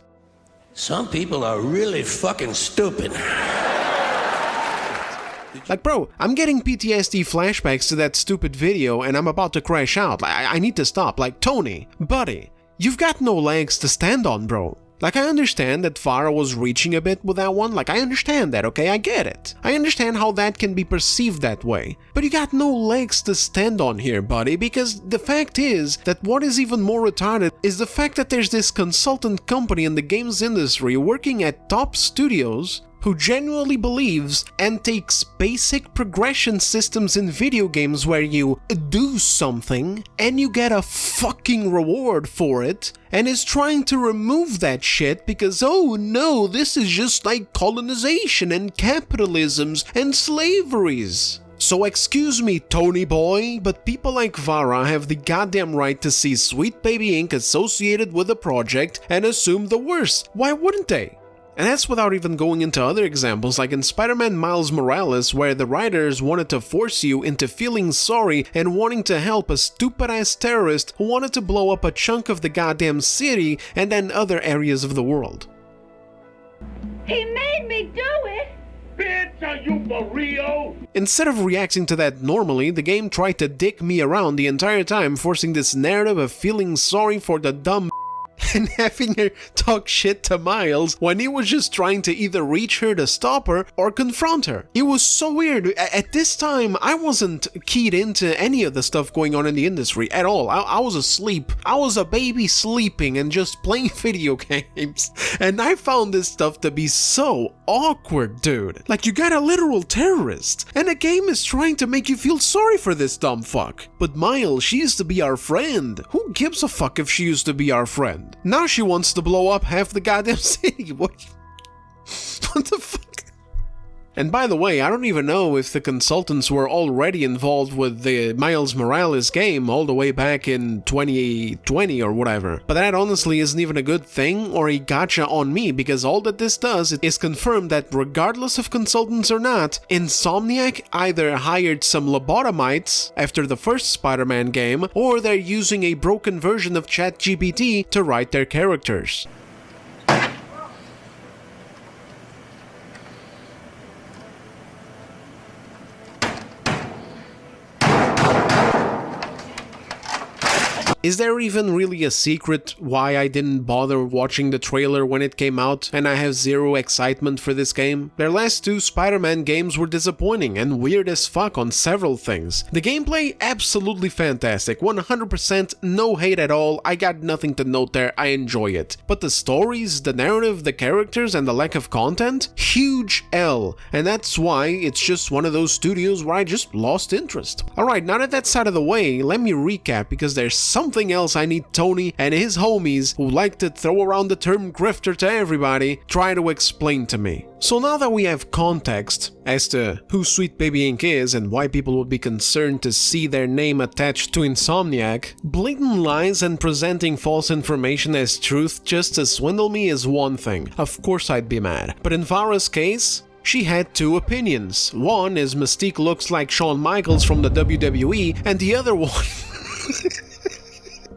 Some people are really fucking stupid. Like, bro, I'm getting PTSD flashbacks to that stupid video and I'm about to crash out. I need to stop. Like, Tony, buddy, you've got no legs to stand on, bro. Like, I understand that Vara was reaching a bit with that one. Like, I understand that, okay? I get it. I understand how that can be perceived that way. But you got no legs to stand on here, buddy, because the fact is that what is even more retarded is the fact that there's this consultant company in the games industry working at top studios who genuinely believes and takes basic progression systems in video games where you do something and you get a fucking reward for it, and is trying to remove that shit because, oh no, this is just like colonization and capitalisms and slaveries. So excuse me, Tony boy, but people like Vara have the goddamn right to see Sweet Baby Inc. associated with the project and assume the worst. Why wouldn't they? And that's without even going into other examples like in Spider-Man Miles Morales, where the writers wanted to force you into feeling sorry and wanting to help a stupid-ass terrorist who wanted to blow up a chunk of the goddamn city and then other areas of the world. He made me do it! Bitch, are you for real? Instead of reacting to that normally, the game tried to dick me around the entire time, forcing this narrative of feeling sorry for the dumb and having her talk shit to Miles when he was just trying to either reach her to stop her or confront her. It was so weird. At this time, I wasn't keyed into any of the stuff going on in the industry at all. I was asleep. I was a baby sleeping and just playing video games. And I found this stuff to be so awkward, dude. Like, you got a literal terrorist, and the game is trying to make you feel sorry for this dumb fuck. But Miles, she used to be our friend. Who gives a fuck if she used to be our friend? Now she wants to blow up half the goddamn city. What the fuck? And by the way, I don't even know if the consultants were already involved with the Miles Morales game all the way back in 2020 or whatever. But that honestly isn't even a good thing or a gotcha on me, because all that this does is confirm that regardless of consultants or not, Insomniac either hired some lobotomites after the first Spider-Man game, or they're using a broken version of ChatGPT to write their characters. Is there even really a secret why I didn't bother watching the trailer when it came out and I have zero excitement for this game? Their last 2 Spider-Man games were disappointing and weird as fuck on several things. The gameplay, absolutely fantastic, 100% no hate at all, I got nothing to note there, I enjoy it. But the stories, the narrative, the characters, and the lack of content? Huge L, and that's why it's just one of those studios where I just lost interest. Alright, now that that's out of the way, let me recap because there's something else I need Tony and his homies, who like to throw around the term grifter to everybody, try to explain to me. So now that we have context as to who Sweet Baby Inc. is and why people would be concerned to see their name attached to Insomniac, blatant lies and presenting false information as truth just to swindle me is one thing. Of course I'd be mad. But in Vara's case, she had 2 opinions. One is Mystique looks like Shawn Michaels from the WWE, and the other one...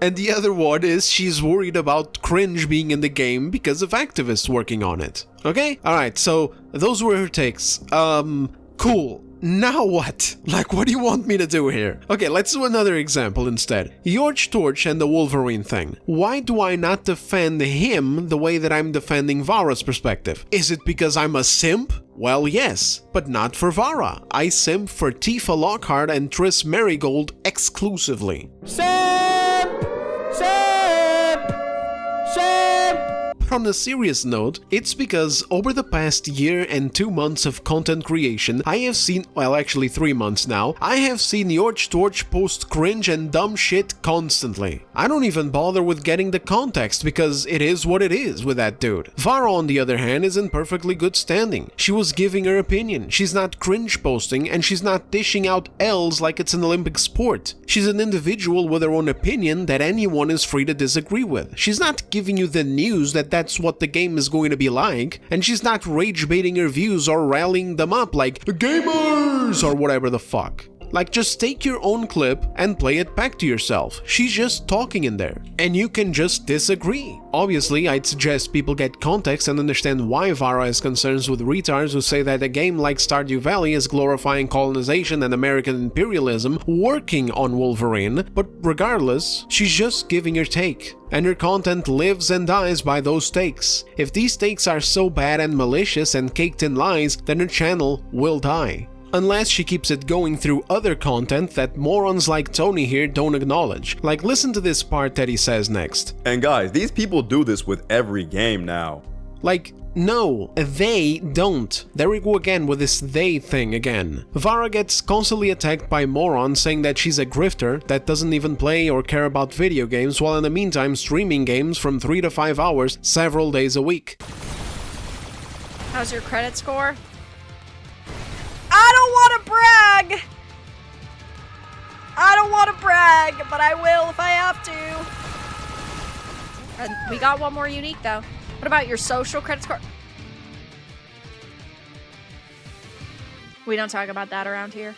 And the other one is she's worried about cringe being in the game because of activists working on it. Okay? Alright, so those were her takes. Cool. Now what? Like, what do you want me to do here? Okay, let's do another example instead. Yorch Torch and the Wolverine thing. Why do I not defend him the way that I'm defending Vara's perspective? Is it because I'm a simp? Well, yes, but not for Vara. I simp for Tifa Lockhart and Triss Merigold exclusively. But on a serious note, it's because over the past year and 2 months of content creation, I have seen, well actually 3 months now, I have seen Yorch Torch post cringe and dumb shit constantly. I don't even bother with getting the context because it is what it is with that dude. Vara on the other hand is in perfectly good standing. She was giving her opinion, she's not cringe posting, and she's not dishing out L's like it's an Olympic sport. She's an individual with her own opinion that anyone is free to disagree with. She's not giving you the news that that's what the game is going to be like, and she's not rage baiting her views or rallying them up like gamers or whatever the fuck. Like, just take your own clip and play it back to yourself. She's just talking in there, and you can just disagree. Obviously, I'd suggest people get context and understand why Vara has concerns with retards who say that a game like Stardew Valley is glorifying colonization and American imperialism working on Wolverine, but regardless, she's just giving her take. And her content lives and dies by those takes. If these takes are so bad and malicious and caked in lies, then her channel will die. Unless she keeps it going through other content that morons like Tony here don't acknowledge. Like, listen to this part that he says next. And guys, these people do this with every game now. Like, no, they don't. There we go again with this they thing again. Vara gets constantly attacked by morons saying that she's a grifter that doesn't even play or care about video games, while in the meantime streaming games from 3 to 5 hours several days a week. How's your credit score? I don't want to brag! I don't want to brag, but I will if I have to. And we got one more unique though. What about your social credit score? We don't talk about that around here.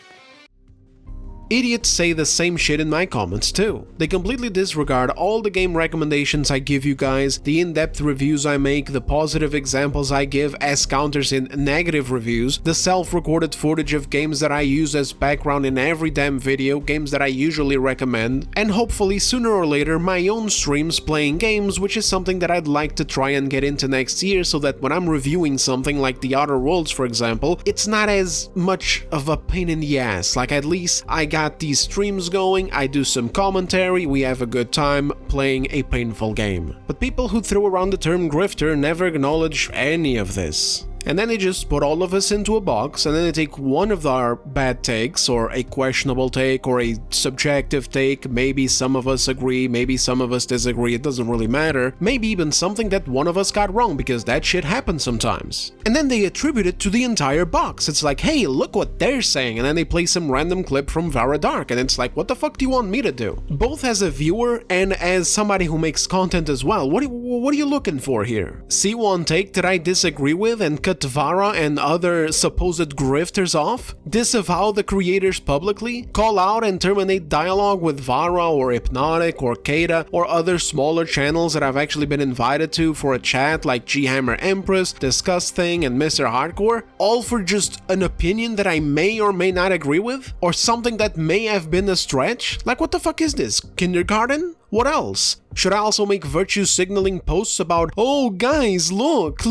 Idiots say the same shit in my comments too. They completely disregard all the game recommendations I give you guys, the in-depth reviews I make, the positive examples I give as counters in negative reviews, the self-recorded footage of games that I use as background in every damn video, games that I usually recommend, and hopefully sooner or later my own streams playing games, which is something that I'd like to try and get into next year so that when I'm reviewing something like The Outer Worlds for example, it's not as much of a pain in the ass. Like, at least I got these streams going, I do some commentary, we have a good time playing a painful game. But people who throw around the term grifter never acknowledge any of this. And then they just put all of us into a box, and then they take one of our bad takes, or a questionable take, or a subjective take, maybe some of us agree, maybe some of us disagree, it doesn't really matter, maybe even something that one of us got wrong, because that shit happens sometimes. And then they attribute it to the entire box. It's like, hey, look what they're saying, and then they play some random clip from Vara Dark, and it's like, what the fuck do you want me to do? Both as a viewer and as somebody who makes content as well, what are you looking for here? See one take that I disagree with and cut Vara and other supposed grifters off? Disavow the creators publicly? Call out and terminate dialogue with Vara or Hypnotic or Kata or other smaller channels that I've actually been invited to for a chat like G-Hammer Empress, Discuss Thing, and Mr. Hardcore? All for just an opinion that I may or may not agree with? Or something that may have been a stretch? Like, what the fuck is this? Kindergarten? What else? Should I also make virtue signaling posts about, oh guys, look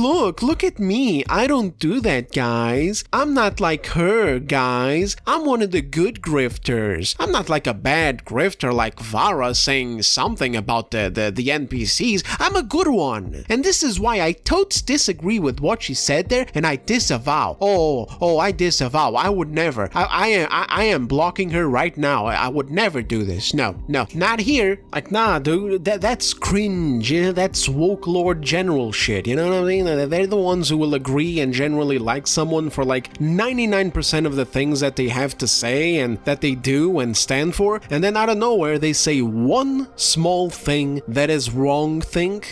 at me, I don't do that guys, I'm not like her guys, I'm one of the good grifters, I'm not like a bad grifter like Vara saying something about the NPCs, I'm a good one. And this is why I totes disagree with what she said there, and I disavow. I disavow, I would never, I am blocking her right now, I would never do this, no, not here, like nah dude, that's cringe, you know, that's woke lord general shit, you know what I mean? They're the ones who will agree and generally like someone for like 99% of the things that they have to say and that they do and stand for, and then out of nowhere they say one small thing that is wrong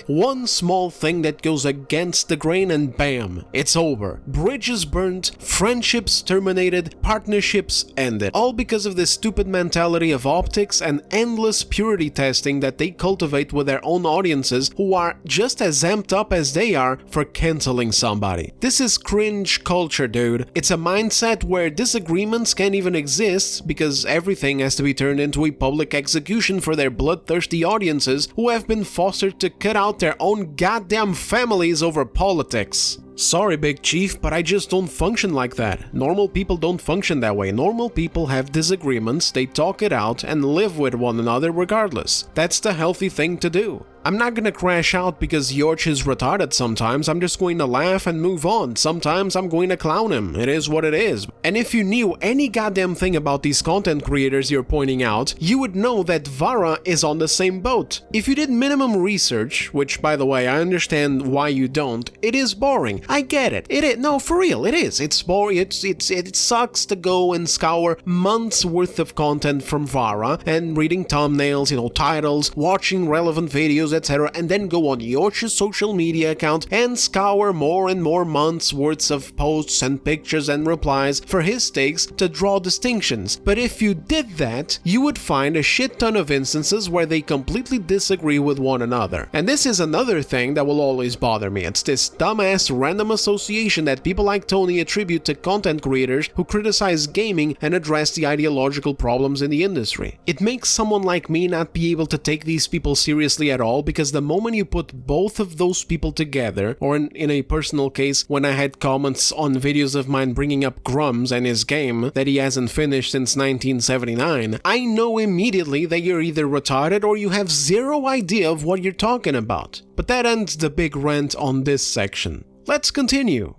one small thing that goes against the grain, and bam, it's over. Bridges burnt, friendships terminated, partnerships ended, all because of this stupid mentality of optics and endless purity testing that they cultivate with their own audiences who are just as amped up as they are for canceling somebody. This is cringe culture, dude. It's a mindset where disagreements can't even exist because everything has to be turned into a public execution for their bloodthirsty audiences who have been fostered to cut out their own goddamn families over politics. Sorry, Big Chief, but I just don't function like that. Normal people don't function that way. Normal people have disagreements, they talk it out, and live with one another regardless. That's the healthy thing to do. I'm not gonna crash out because Yorch is retarded sometimes, I'm just going to laugh and move on. Sometimes I'm going to clown him, it is what it is. And if you knew any goddamn thing about these content creators you're pointing out, you would know that Vara is on the same boat. If you did minimum research, which by the way I understand why you don't, it is boring. I get it. No, for real, it is. It's boring. It sucks to go and scour months worth of content from Vara and reading thumbnails, you know, titles, watching relevant videos, etc., and then go on Yorch's social media account and scour more and more months worth of posts and pictures and replies for his takes to draw distinctions. But if you did that, you would find a shit ton of instances where they completely disagree with one another. And this is another thing that will always bother me. It's this dumbass random association that people like Tony attribute to content creators who criticize gaming and address the ideological problems in the industry. It makes someone like me not be able to take these people seriously at all, because the moment you put both of those people together, or in a personal case when I had comments on videos of mine bringing up Grummz and his game that he hasn't finished since 1979, I know immediately that you're either retarded or you have zero idea of what you're talking about. But that ends the big rant on this section. Let's continue.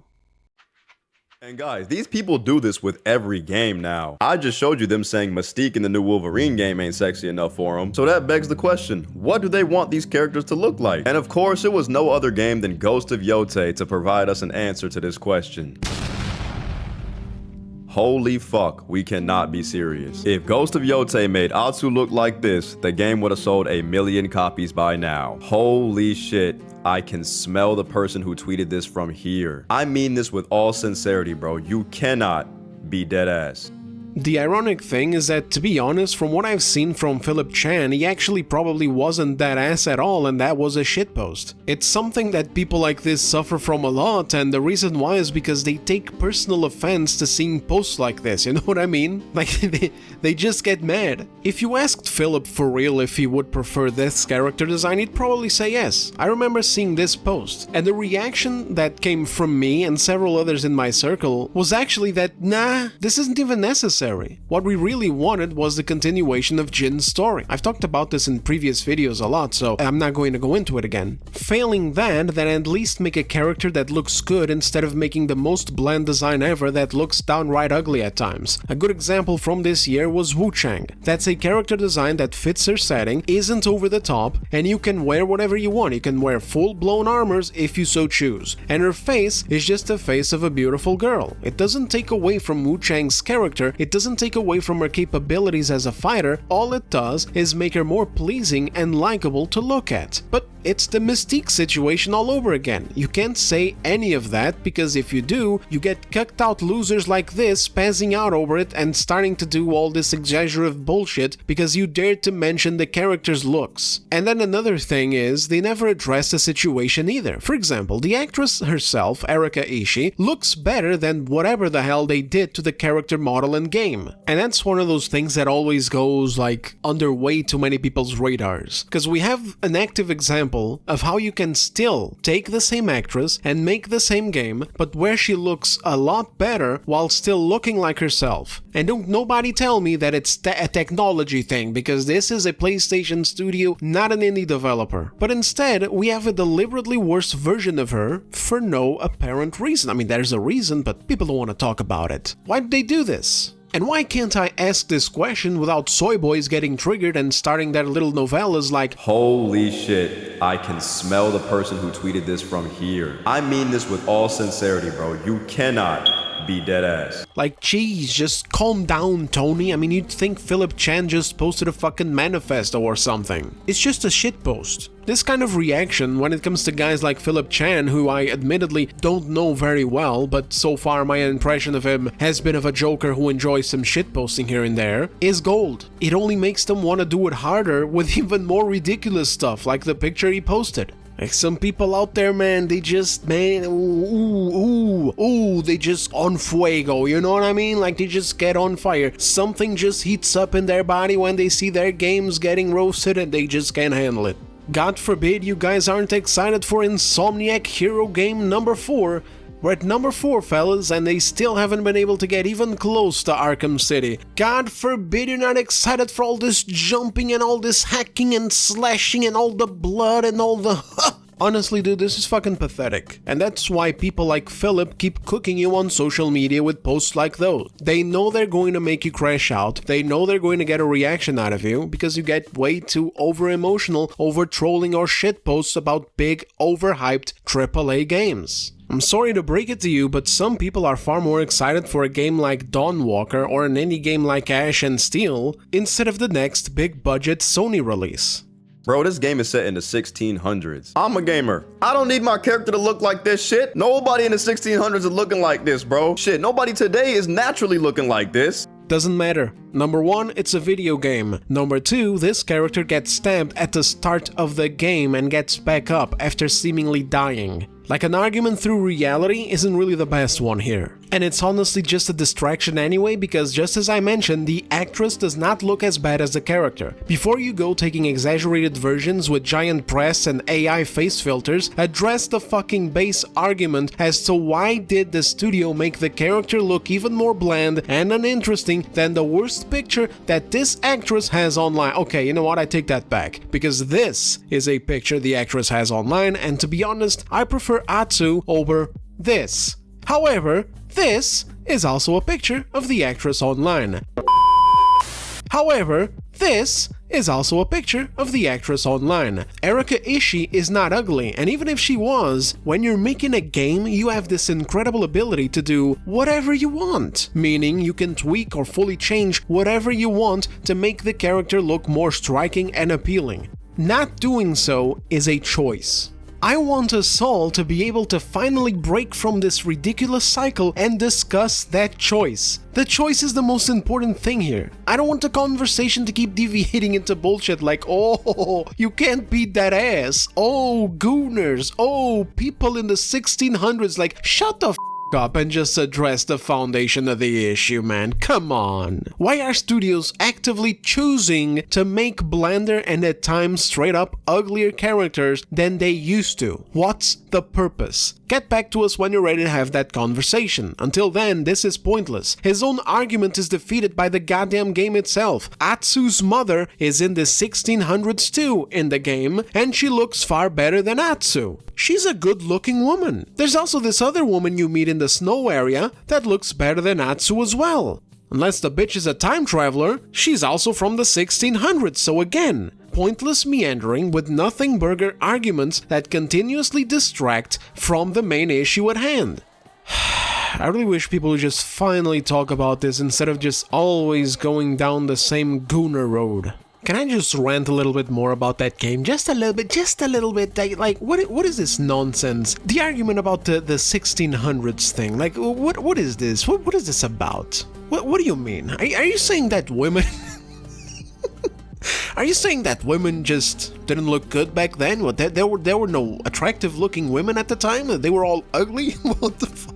And guys, these people do this with every game now. I just showed you them saying Mystique in the new Wolverine game ain't sexy enough for them. So that begs the question, what do they want these characters to look like? And of course, it was no other game than Ghost of Yotei to provide us an answer to this question. Holy fuck, we cannot be serious. If Ghost of Yotei made Atsu look like this, the game would have sold 1 million copies by now. Holy shit. I can smell the person who tweeted this from here. I mean this with all sincerity, bro. You cannot be dead ass. The ironic thing is that, to be honest, from what I've seen from Philip Chan, he actually probably wasn't that ass at all, and that was a shitpost. It's something that people like this suffer from a lot, and the reason why is because they take personal offense to seeing posts like this, you know what I mean? Like, they just get mad. If you asked Philip for real if he would prefer this character design, he'd probably say yes. I remember seeing this post, and the reaction that came from me and several others in my circle was actually that, nah, this isn't even necessary. What we really wanted was the continuation of Jin's story. I've talked about this in previous videos a lot, so I'm not going to go into it again. Failing that, then at least make a character that looks good instead of making the most bland design ever that looks downright ugly at times. A good example from this year was Wu Chang. That's a character design that fits her setting, isn't over the top, and you can wear whatever you want. You can wear full-blown armors if you so choose. And her face is just the face of a beautiful girl. It doesn't take away from Wu Chang's character, it doesn't take away from her capabilities as a fighter, all it does is make her more pleasing and likable to look at. But It's the Mystique situation all over again. You can't say any of that, because if you do, you get cucked out losers like this spazzing out over it and starting to do all this exaggerative bullshit because you dared to mention the character's looks. And then another thing is, they never address the situation either. For example, the actress herself, Erika Ishii, looks better than whatever the hell they did to the character model and game. And that's one of those things that always goes like under way too many people's radars. Because we have an active example of how you can still take the same actress and make the same game, but where she looks a lot better while still looking like herself. And don't nobody tell me that it's a technology thing, because this is a PlayStation studio, not an indie developer. But instead, we have a deliberately worse version of her for no apparent reason. I mean, there's a reason, but people don't want to talk about it. Why did they do this? And why can't I ask this question without soy boys getting triggered and starting their little novellas like, holy shit, I can smell the person who tweeted this from here. I mean this with all sincerity, bro. You cannot be dead ass. Like, geez, just calm down, Tony. I mean, you'd think Philip Chan just posted a fucking manifesto or something. It's just a shitpost. This kind of reaction, when it comes to guys like Philip Chan, who I admittedly don't know very well, but so far my impression of him has been of a joker who enjoys some shitposting here and there, is gold. It only makes them want to do it harder with even more ridiculous stuff, like the picture he posted. Like, some people out there, man, they just, man, they just on fuego, you know what I mean? Like, they just get on fire. Something just heats up in their body when they see their games getting roasted and they just can't handle it. God forbid you guys aren't excited for Insomniac Hero Game number 4. We're at number 4, fellas, and they still haven't been able to get even close to Arkham City. God forbid you're not excited for all this jumping and all this hacking and slashing and all the blood and all the... Honestly, dude, this is fucking pathetic. And that's why people like Philip keep cooking you on social media with posts like those. They know they're going to make you crash out. They know they're going to get a reaction out of you because you get way too over-emotional over trolling or shit posts about big, overhyped AAA games. I'm sorry to break it to you, but some people are far more excited for a game like Dawnwalker or an indie game like Ash and Steel instead of the next big-budget Sony release. Bro, this game is set in the 1600s. I'm a gamer. I don't need my character to look like this shit. Nobody in the 1600s is looking like this, bro. Shit, nobody today is naturally looking like this. Doesn't matter. Number 1, it's a video game. Number 2, this character gets stabbed at the start of the game and gets back up after seemingly dying. Like, an argument through reality isn't really the best one here. And it's honestly just a distraction anyway, because just as I mentioned, the actress does not look as bad as the character. Before you go taking exaggerated versions with giant breasts and AI face filters, address the fucking base argument as to why did the studio make the character look even more bland and uninteresting than the worst picture that this actress has online. Okay, you know what, I take that back, because this is a picture the actress has online, and to be honest, I prefer Atsu over this. However, this is also a picture of the actress online. However, this is also a picture of the actress online. Erika Ishii is not ugly, and even if she was, when you're making a game, you have this incredible ability to do whatever you want, meaning you can tweak or fully change whatever you want to make the character look more striking and appealing. Not doing so is a choice. I want us all to be able to finally break from this ridiculous cycle and discuss that choice. The choice is the most important thing here. I don't want the conversation to keep deviating into bullshit like, oh, you can't beat that ass, oh, gooners, oh, people in the 1600s, like, shut the f up and just address the foundation of the issue, man. Come on. Why are studios actively choosing to make blander and at times straight up uglier characters than they used to? What's the purpose? Get back to us when you're ready to have that conversation. Until then, this is pointless. His own argument is defeated by the goddamn game itself. Atsu's mother is in the 1600s too in the game, and she looks far better than Atsu. She's a good-looking woman. There's also this other woman you meet in the snow area that looks better than Atsu as well. Unless the bitch is a time traveler, she's also from the 1600s, so again, pointless meandering with nothing burger arguments that continuously distract from the main issue at hand. I really wish people would just finally talk about this instead of just always going down the same gooner road. Can I just rant a little bit more about that game? Just a little bit. Like, what is this nonsense? The argument about the 1600s thing. Like, what is this? What is this about? What do you mean? Are you saying that women... Are you saying that women just didn't look good back then? What, there were no attractive-looking women at the time? They were all ugly? What the fuck?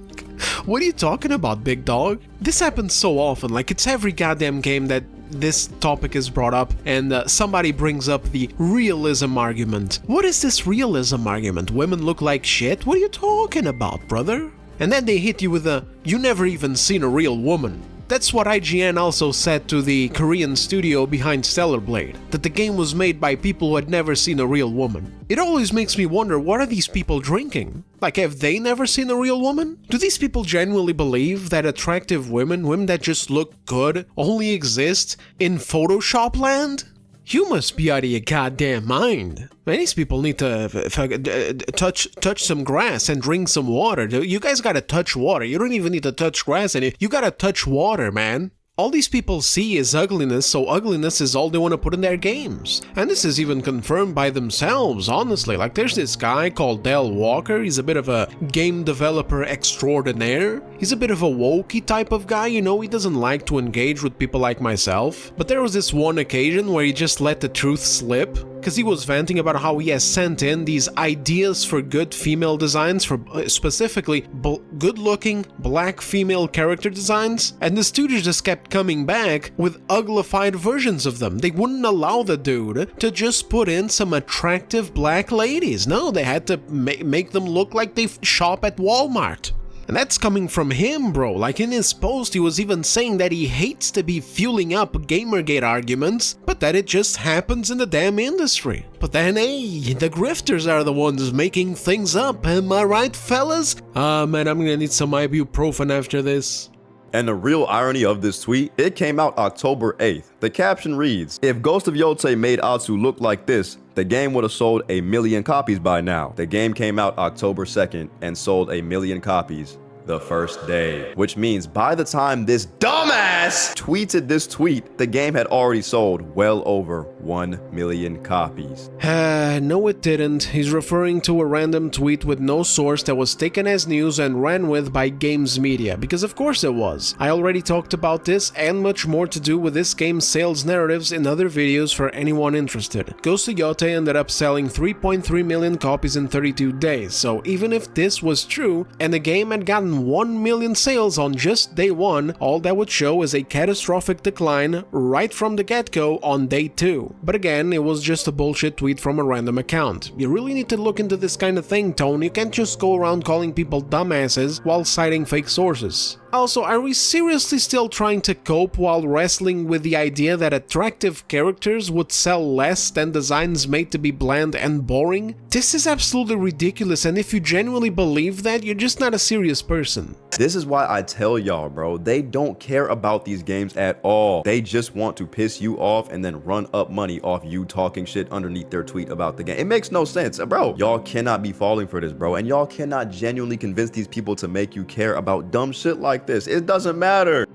What are you talking about, big dog? This happens so often, like it's every goddamn game that this topic is brought up and somebody brings up the realism argument. What is this realism argument? Women look like shit? What are you talking about, brother? And then they hit you with a, you never even seen a real woman. That's what IGN also said to the Korean studio behind Stellar Blade, that the game was made by people who had never seen a real woman. It always makes me wonder, what are these people drinking? Like, have they never seen a real woman? Do these people genuinely believe that attractive women that just look good, only exist in Photoshop land? You must be out of your goddamn mind. Man, these people need to touch some grass and drink some water. You guys gotta touch water. You don't even need to touch grass, and you gotta touch water, man. All these people see is ugliness, so ugliness is all they want to put in their games. And this is even confirmed by themselves, honestly. Like, there's this guy called Del Walker. He's a bit of a game developer extraordinaire. He's a bit of a wokey type of guy, you know, he doesn't like to engage with people like myself. But there was this one occasion where he just let the truth slip, because he was venting about how he has sent in these ideas for good female designs, for specifically good-looking black female character designs, and the studio just kept coming back with uglified versions of them. They wouldn't allow the dude to just put in some attractive black ladies. No, they had to make them look like they shop at Walmart. And that's coming from him, bro. Like, in his post, he was even saying that he hates to be fueling up Gamergate arguments, but that it just happens in the damn industry. But then, hey, the grifters are the ones making things up, am I right, fellas? Man, I'm gonna need some ibuprofen after this. And the real irony of this tweet, it came out October 8th. The caption reads, if Ghost of Yotei made Atsu look like this, the game would have sold 1 million copies by now. The game came out October 2nd and sold 1 million copies the first day. Which means by the time this dumbass tweeted this tweet, the game had already sold well over 1 million copies. No it didn't. He's referring to a random tweet with no source that was taken as news and ran with by Games Media, because of course it was. I already talked about this and much more to do with this game's sales narratives in other videos for anyone interested. Ghost of Yotei ended up selling 3.3 million copies in 32 days, so even if this was true and the game had gotten 1 million sales on just day 1, all that would show is a catastrophic decline right from the get-go on day 2. But again, it was just a bullshit tweet from a random account. You really need to look into this kind of thing, Tony. You can't just go around calling people dumbasses while citing fake sources. Also, are we seriously still trying to cope while wrestling with the idea that attractive characters would sell less than designs made to be bland and boring? This is absolutely ridiculous, and if you genuinely believe that, you're just not a serious person. This is why I tell y'all, bro, they don't care about these games at all. They just want to piss you off and then run up money off you talking shit underneath their tweet about the game. It makes no sense, bro. Y'all cannot be falling for this, bro, and y'all cannot genuinely convince these people to make you care about dumb shit like this. It doesn't matter.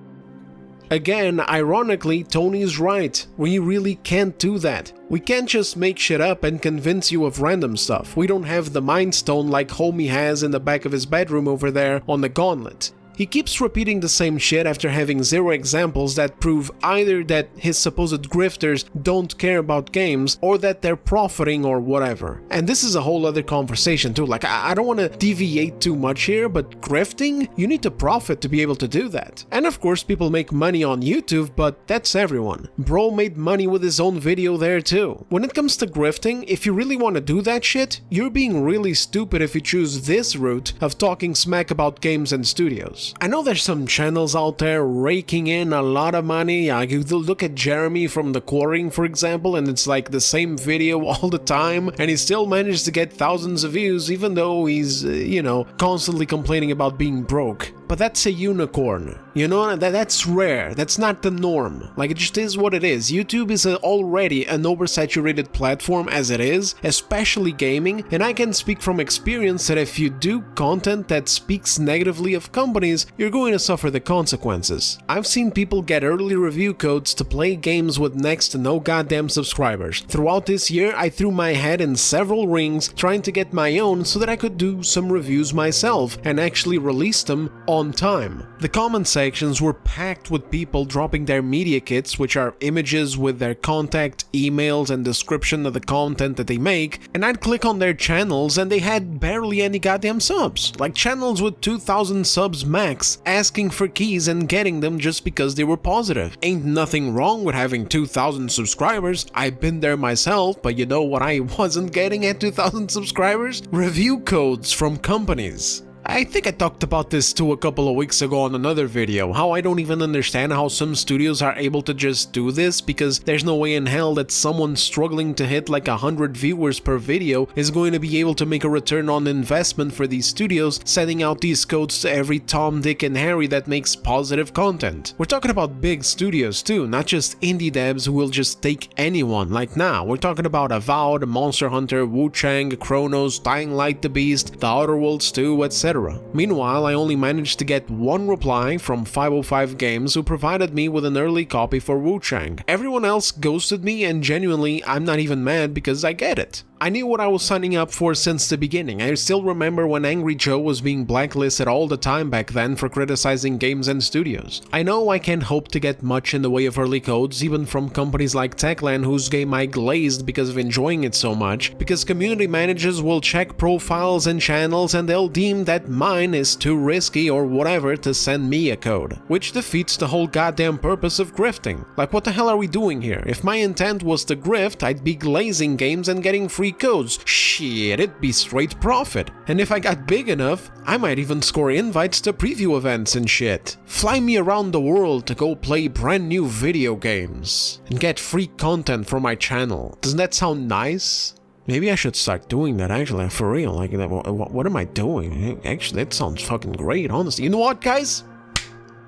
Again, ironically, Tony's right. We really can't do that. We can't just make shit up and convince you of random stuff. We don't have the Mind Stone like Homie has in the back of his bedroom over there on the gauntlet. He keeps repeating the same shit after having 0 examples that prove either that his supposed grifters don't care about games or that they're profiting or whatever. And this is a whole other conversation too. Like, I don't want to deviate too much here, but grifting, you need to profit to be able to do that. And of course, people make money on YouTube, but that's everyone. Bro made money with his own video there too. When it comes to grifting, if you really want to do that shit, you're being really stupid if you choose this route of talking smack about games and studios. I know there's some channels out there raking in a lot of money. You look at Jeremy from the Quarrying, for example, and it's like the same video all the time, and he still managed to get thousands of views, even though he's, you know, constantly complaining about being broke. but that's a unicorn. You know, that's rare. That's not the norm. Like, it just is what it is. YouTube is already an oversaturated platform as it is, especially gaming, and I can speak from experience that if you do content that speaks negatively of companies, you're going to suffer the consequences. I've seen people get early review codes to play games with next to no goddamn subscribers. Throughout this year, I threw my head in several rings trying to get my own so that I could do some reviews myself and actually release them on time. The comment sections were packed with people dropping their media kits, which are images with their contact, emails, and description of the content that they make, and I'd click on their channels and they had barely any goddamn subs. Like channels with 2,000 subs max, asking for keys and getting them just because they were positive. Ain't nothing wrong with having 2,000 subscribers, I've been there myself, but you know what I wasn't getting at 2,000 subscribers? Review codes from companies. I think I talked about this too a couple of weeks ago on another video, how I don't even understand how some studios are able to just do this, because there's no way in hell that someone struggling to hit like 100 viewers per video is going to be able to make a return on investment for these studios sending out these codes to every Tom, Dick and Harry that makes positive content. We're talking about big studios too, not just indie devs who will just take anyone. Like now, we're talking about Avowed, Monster Hunter, Wu Chang, Chronos, Dying Light the Beast, The Outer Worlds 2, etc. Meanwhile, I only managed to get one reply from 505 Games, who provided me with an early copy for Wu Chang. Everyone else ghosted me, and genuinely, I'm not even mad because I get it. I knew what I was signing up for since the beginning. I still remember when Angry Joe was being blacklisted all the time back then for criticizing games and studios. I know I can't hope to get much in the way of early codes, even from companies like Techland, whose game I glazed because of enjoying it so much, because community managers will check profiles and channels and they'll deem that mine is too risky or whatever to send me a code, which defeats the whole goddamn purpose of grifting. Like, what the hell are we doing here? If my intent was to grift, I'd be glazing games and getting free codes. Shit, it'd be straight profit. And if I got big enough, I might even score invites to preview events and shit. Fly me around the world to go play brand new video games and get free content from my channel. Doesn't that sound nice? Maybe I should start doing that, actually, for real. Like, what am I doing? Actually, that sounds fucking great, honestly. You know what, guys?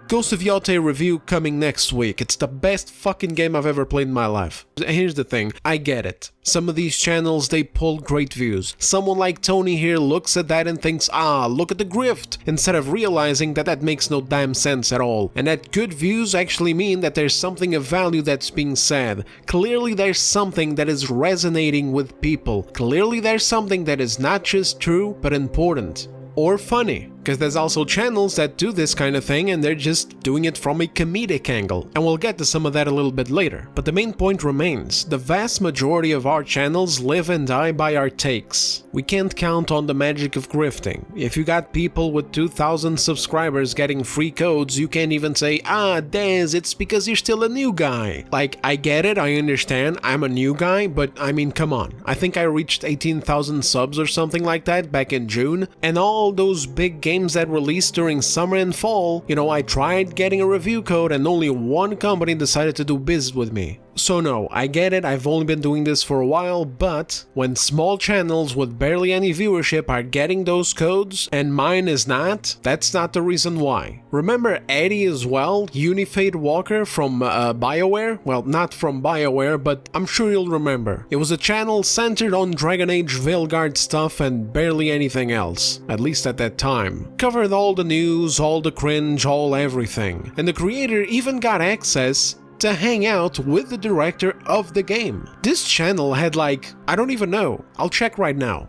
Ghost of Yotei review coming next week. It's the best fucking game I've ever played in my life. Here's the thing, I get it. Some of these channels, they pull great views. Someone like Tony here looks at that and thinks, ah, look at the grift, instead of realizing that that makes no damn sense at all. And that good views actually mean that there's something of value that's being said. Clearly there's something that is resonating with people. Clearly there's something that is not just true, but important. Or funny, because there's also channels that do this kind of thing and they're just doing it from a comedic angle, and we'll get to some of that a little bit later. But the main point remains, the vast majority of our channels live and die by our takes. We can't count on the magic of grifting. If you got people with 2,000 subscribers getting free codes, you can't even say, ah, Dez, it's because you're still a new guy. Like, I get it, I understand, I'm a new guy, but I mean, come on. I think I reached 18,000 subs or something like that back in June, and all those big games that released during summer and fall, you know, I tried getting a review code and only one company decided to do business with me. So no, I get it, I've only been doing this for a while, but when small channels with barely any viewership are getting those codes and mine is not, that's not the reason why. Remember Eddie as well, Unifade Walker from BioWare? Well, not from BioWare, but I'm sure you'll remember. It was a channel centered on Dragon Age Veilguard stuff and barely anything else, at least at that time. Covered all the news, all the cringe, all everything. And the creator even got access to hang out with the director of the game. This channel had like, I don't even know, I'll check right now.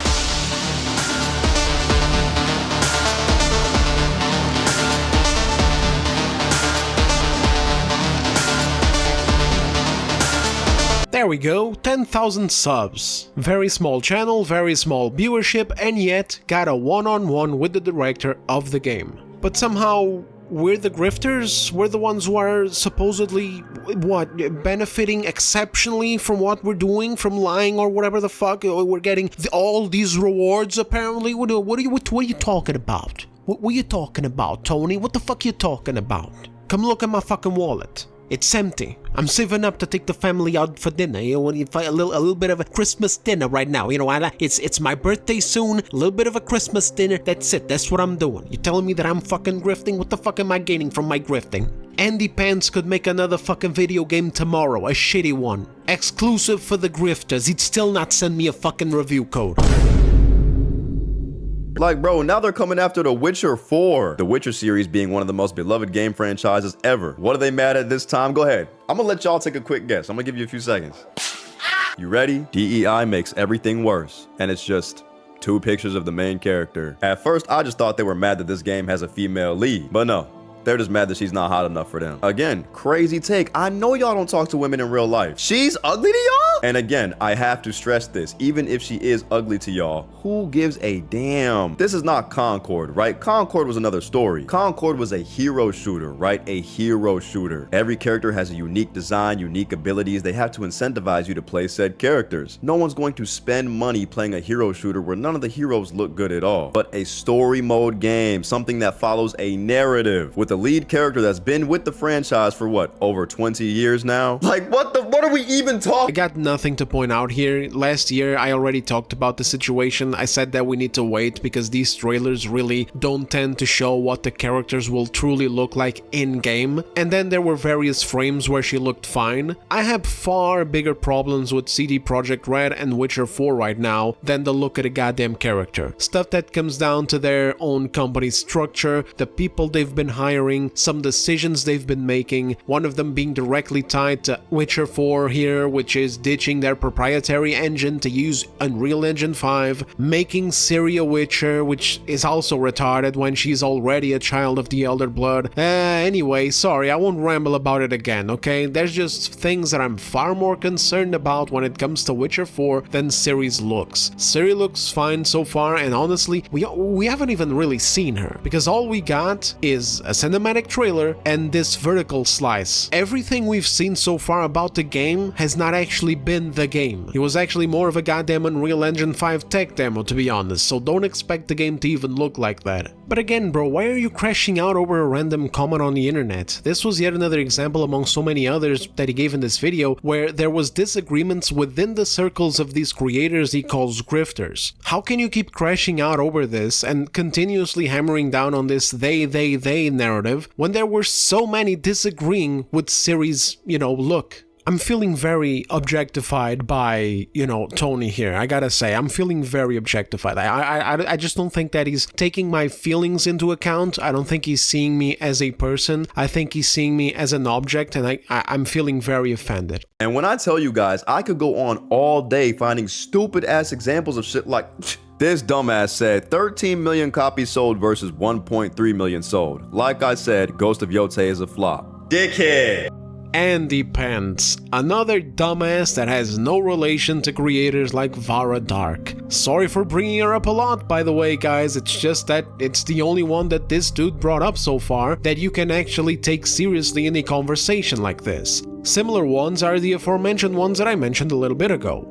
There we go, 10,000 subs. Very small channel, very small viewership, and yet got a one-on-one with the director of the game. But somehow, we're the grifters, we're the ones who are supposedly, what, benefiting exceptionally from what we're doing, from lying or whatever the fuck, we're getting all these rewards apparently. What are you talking about? What are you talking about, Tony? What the fuck are you talking about? Come look at my fucking wallet. It's empty. I'm saving up to take the family out for dinner. You know, a little bit of a Christmas dinner right now. You know, it's my birthday soon. A little bit of a Christmas dinner. That's it. That's what I'm doing. You telling me that I'm fucking grifting? What the fuck am I gaining from my grifting? Andypants could make another fucking video game tomorrow, a shitty one. Exclusive for the grifters. He'd still not send me a fucking review code. Like, bro, now they're coming after The Witcher 4. The Witcher series being one of the most beloved game franchises ever. What are they mad at this time? Go ahead. I'm gonna let y'all take a quick guess. I'm gonna give you a few seconds. You ready? DEI makes everything worse. And it's just 2 pictures of the main character. At first, I just thought they were mad that this game has a female lead. But no. They're just mad that she's not hot enough for them. Again, crazy take. I know y'all don't talk to women in real life. She's ugly to y'all? And again, I have to stress this. Even if she is ugly to y'all, who gives a damn? This is not Concord, right? Concord was another story. Concord was a hero shooter, right? A hero shooter. Every character has a unique design, unique abilities. They have to incentivize you to play said characters. No one's going to spend money playing a hero shooter where none of the heroes look good at all. But a story mode game, something that follows a narrative with the lead character that's been with the franchise for what, over 20 years now? Like, what are we even talking? I got nothing to point out here. Last year, I already talked about the situation. I said that we need to wait because these trailers really don't tend to show what the characters will truly look like in-game. And then there were various frames where she looked fine. I have far bigger problems with CD Projekt Red and Witcher 4 right now than the look of the goddamn character. Stuff that comes down to their own company structure, the people they've been hiring, some decisions they've been making, one of them being directly tied to Witcher 4 here, which is ditching their proprietary engine to use Unreal Engine 5, making Ciri a Witcher, which is also retarded when she's already a child of the Elder Blood. Anyway, sorry, I won't ramble about it again, okay? There's just things that I'm far more concerned about when it comes to Witcher 4 than Ciri's looks. Ciri looks fine so far, and honestly, we haven't even really seen her, because all we got is a cinematic trailer and this vertical slice. Everything we've seen so far about the game has not actually been the game. It was actually more of a goddamn Unreal Engine 5 tech demo, to be honest, so don't expect the game to even look like that. But again, bro, why are you crashing out over a random comment on the internet? This was yet another example among so many others that he gave in this video where there was disagreements within the circles of these creators he calls grifters. How can you keep crashing out over this and continuously hammering down on this they narrative when there were so many disagreeing with Ciri's, look? I'm feeling very objectified by, Tony here. I gotta say, I'm feeling very objectified. I just don't think that he's taking my feelings into account. I don't think he's seeing me as a person. I think he's seeing me as an object, and I'm feeling very offended. And when I tell you guys, I could go on all day finding stupid ass examples of shit like this dumbass said 13 million copies sold versus 1.3 million sold. Like I said, Ghost of Yotei is a flop. Dickhead. Andypants, another dumbass that has no relation to creators like Vara Dark. Sorry for bringing her up a lot, by the way, guys. It's just that it's the only one that this dude brought up so far that you can actually take seriously in a conversation like this. Similar ones are the aforementioned ones that I mentioned a little bit ago.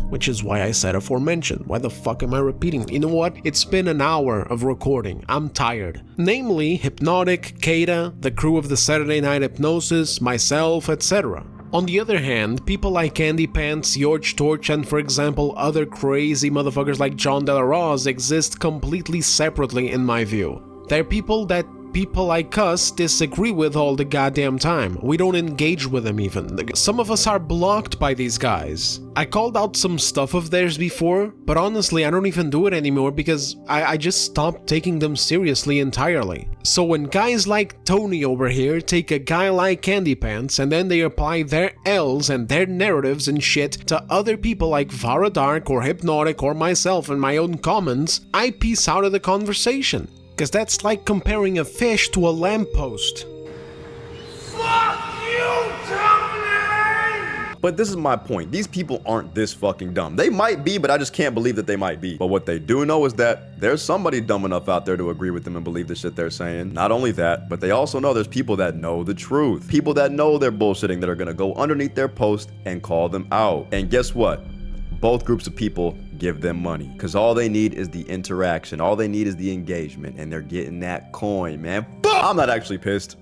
Which is why I said aforementioned. Why the fuck am I repeating? You know what? It's been an hour of recording. I'm tired. Namely, Hypnotic, Kata, the crew of the Saturday Night Hypnosis, myself, etc. On the other hand, people like Andypants, Yorch Torch, and for example, other crazy motherfuckers like John De La Rose exist completely separately in my view. They're people that people like us disagree with all the goddamn time. We don't engage with them even. Some of us are blocked by these guys. I called out some stuff of theirs before, but honestly I don't even do it anymore because I just stopped taking them seriously entirely. So when guys like Tony over here take a guy like Andypants and then they apply their L's and their narratives and shit to other people like Vara Dark or Hypnotic or myself and my own comments, I peace out of the conversation. Because that's like comparing a fish to a lamppost. Fuck you, Tony! But this is my point. These people aren't this fucking dumb. They might be, but I just can't believe that they might be. But what they do know is that there's somebody dumb enough out there to agree with them and believe the shit they're saying. Not only that, but they also know there's people that know the truth. People that know they're bullshitting that are gonna go underneath their post and call them out. And guess what? Both groups of people give them money because all they need is the interaction. All they need is the engagement, and they're getting that coin, man. I'm not actually pissed.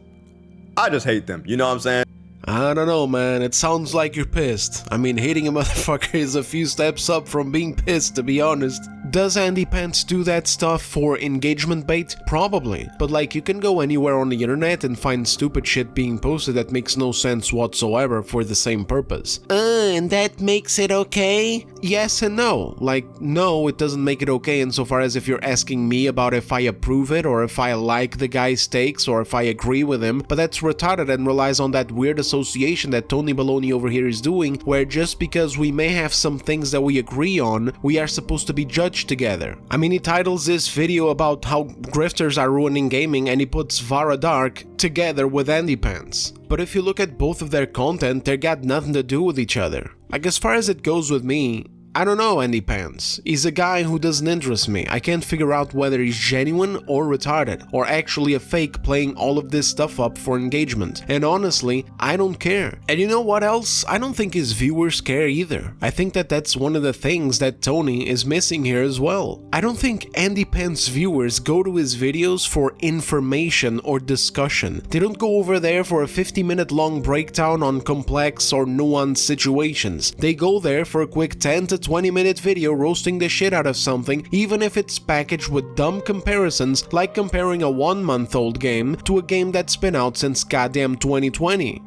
I just hate them. You know what I'm saying? I don't know, man. It sounds like you're pissed. I mean, hating a motherfucker is a few steps up from being pissed, to be honest. Does Andypants do that stuff for engagement bait? Probably. But like, you can go anywhere on the internet and find stupid shit being posted that makes no sense whatsoever for the same purpose. And that makes it okay? Yes and no. Like, no, it doesn't make it okay insofar as if you're asking me about if I approve it or if I like the guy's takes or if I agree with him, but that's retarded and relies on that weird association that Tony Baloney over here is doing, where just because we may have some things that we agree on, we are supposed to be judged together. I mean, he titles this video about how grifters are ruining gaming and he puts Vara Dark together with Andypants. But if you look at both of their content, they got nothing to do with each other. Like, as far as it goes with me, I don't know Andypants. He's a guy who doesn't interest me. I can't figure out whether he's genuine or retarded, or actually a fake playing all of this stuff up for engagement. And honestly, I don't care. And you know what else? I don't think his viewers care either. I think that that's one of the things that Tony is missing here as well. I don't think Andypants viewers go to his videos for information or discussion. They don't go over there for a 50-minute long breakdown on complex or nuanced situations. They go there for a quick 10 to 20-minute video roasting the shit out of something, even if it's packaged with dumb comparisons like comparing a 1-month-old game to a game that's been out since goddamn 2020.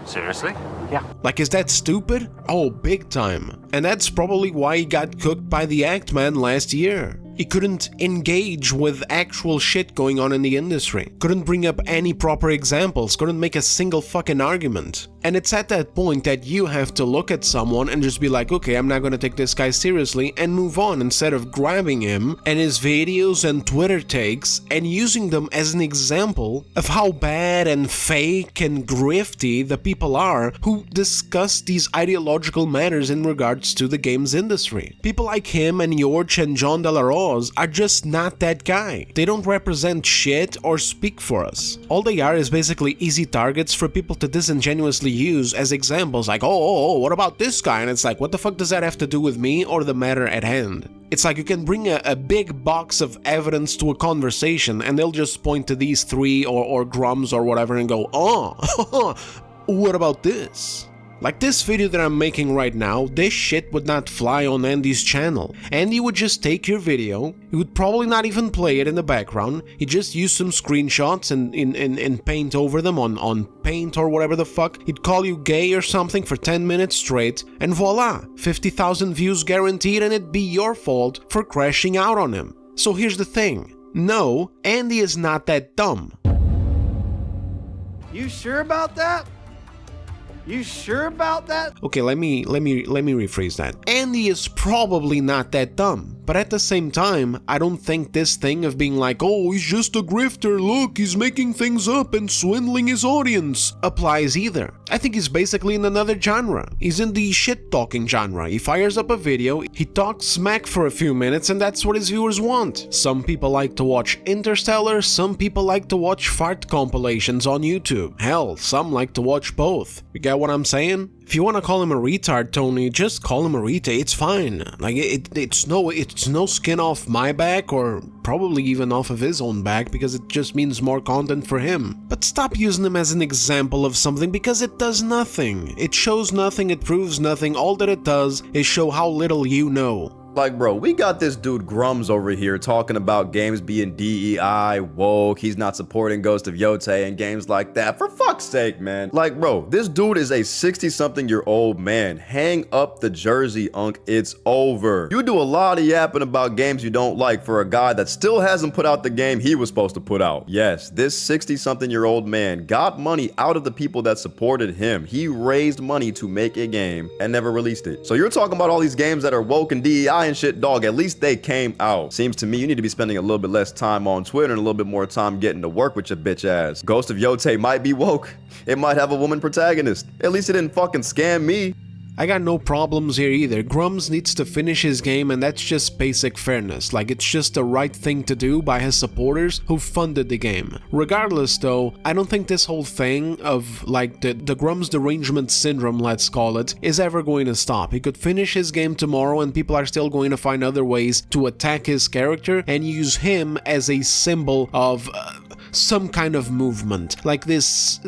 Seriously? Yeah. Like, is that stupid? Oh, big time. And that's probably why he got cooked by the Act Man last year. He couldn't engage with actual shit going on in the industry, couldn't bring up any proper examples, couldn't make a single fucking argument. And it's at that point that you have to look at someone and just be like, okay, I'm not gonna take this guy seriously, and move on, instead of grabbing him and his videos and Twitter takes and using them as an example of how bad and fake and grifty the people are who discuss these ideological matters in regards to the games industry. People like him and Yorch and John Delarose are just not that guy. They don't represent shit or speak for us. All they are is basically easy targets for people to disingenuously use as examples, like, oh, what about this guy? And it's like, what the fuck does that have to do with me or the matter at hand? It's like you can bring a big box of evidence to a conversation and they'll just point to these three or Grummz or whatever and go, oh, what about this? Like this video that I'm making right now, this shit would not fly on Andy's channel. Andy would just take your video, he would probably not even play it in the background, he'd just use some screenshots and paint over them on Paint or whatever the fuck, he'd call you gay or something for 10 minutes straight, and voila, 50,000 views guaranteed, and it'd be your fault for crashing out on him. So here's the thing, no, Andy is not that dumb. You sure about that? You sure about that? Okay, let me rephrase that. Andy is probably not that dumb, but at the same time, I don't think this thing of being like, oh, he's just a grifter, look, he's making things up and swindling his audience, applies either. I think he's basically in another genre. He's in the shit-talking genre. He fires up a video, he talks smack for a few minutes, and that's what his viewers want. Some people like to watch Interstellar, some people like to watch fart compilations on YouTube. Hell, some like to watch both. You get what I'm saying? If you want to call him a retard, Tony, just call him a retard. It's fine. Like it's no skin off my back, or probably even off of his own back, because it just means more content for him. But stop using him as an example of something, because it does nothing. It shows nothing, it proves nothing. All that it does is show how little you know. Like, bro, we got this dude Grummz over here talking about games being DEI, woke, he's not supporting Ghost of Yotei and games like that. For fuck's sake, man. Like, bro, this dude is a 60-something-year-old man. Hang up the jersey, Unk. It's over. You do a lot of yapping about games you don't like for a guy that still hasn't put out the game he was supposed to put out. Yes, this 60-something-year-old man got money out of the people that supported him. He raised money to make a game and never released it. So you're talking about all these games that are woke and DEI and shit, dog, at least they came out. Seems to me you need to be spending a little bit less time on Twitter and a little bit more time getting to work with your bitch ass. Ghost of Yotei might be woke. It might have a woman protagonist. At least it didn't fucking scam me. I got no problems here either. Grummz needs to finish his game, and that's just basic fairness. Like, it's just the right thing to do by his supporters who funded the game. Regardless though, I don't think this whole thing of like the Grummz derangement syndrome, let's call it, is ever going to stop. He could finish his game tomorrow and people are still going to find other ways to attack his character and use him as a symbol of some kind of movement, like this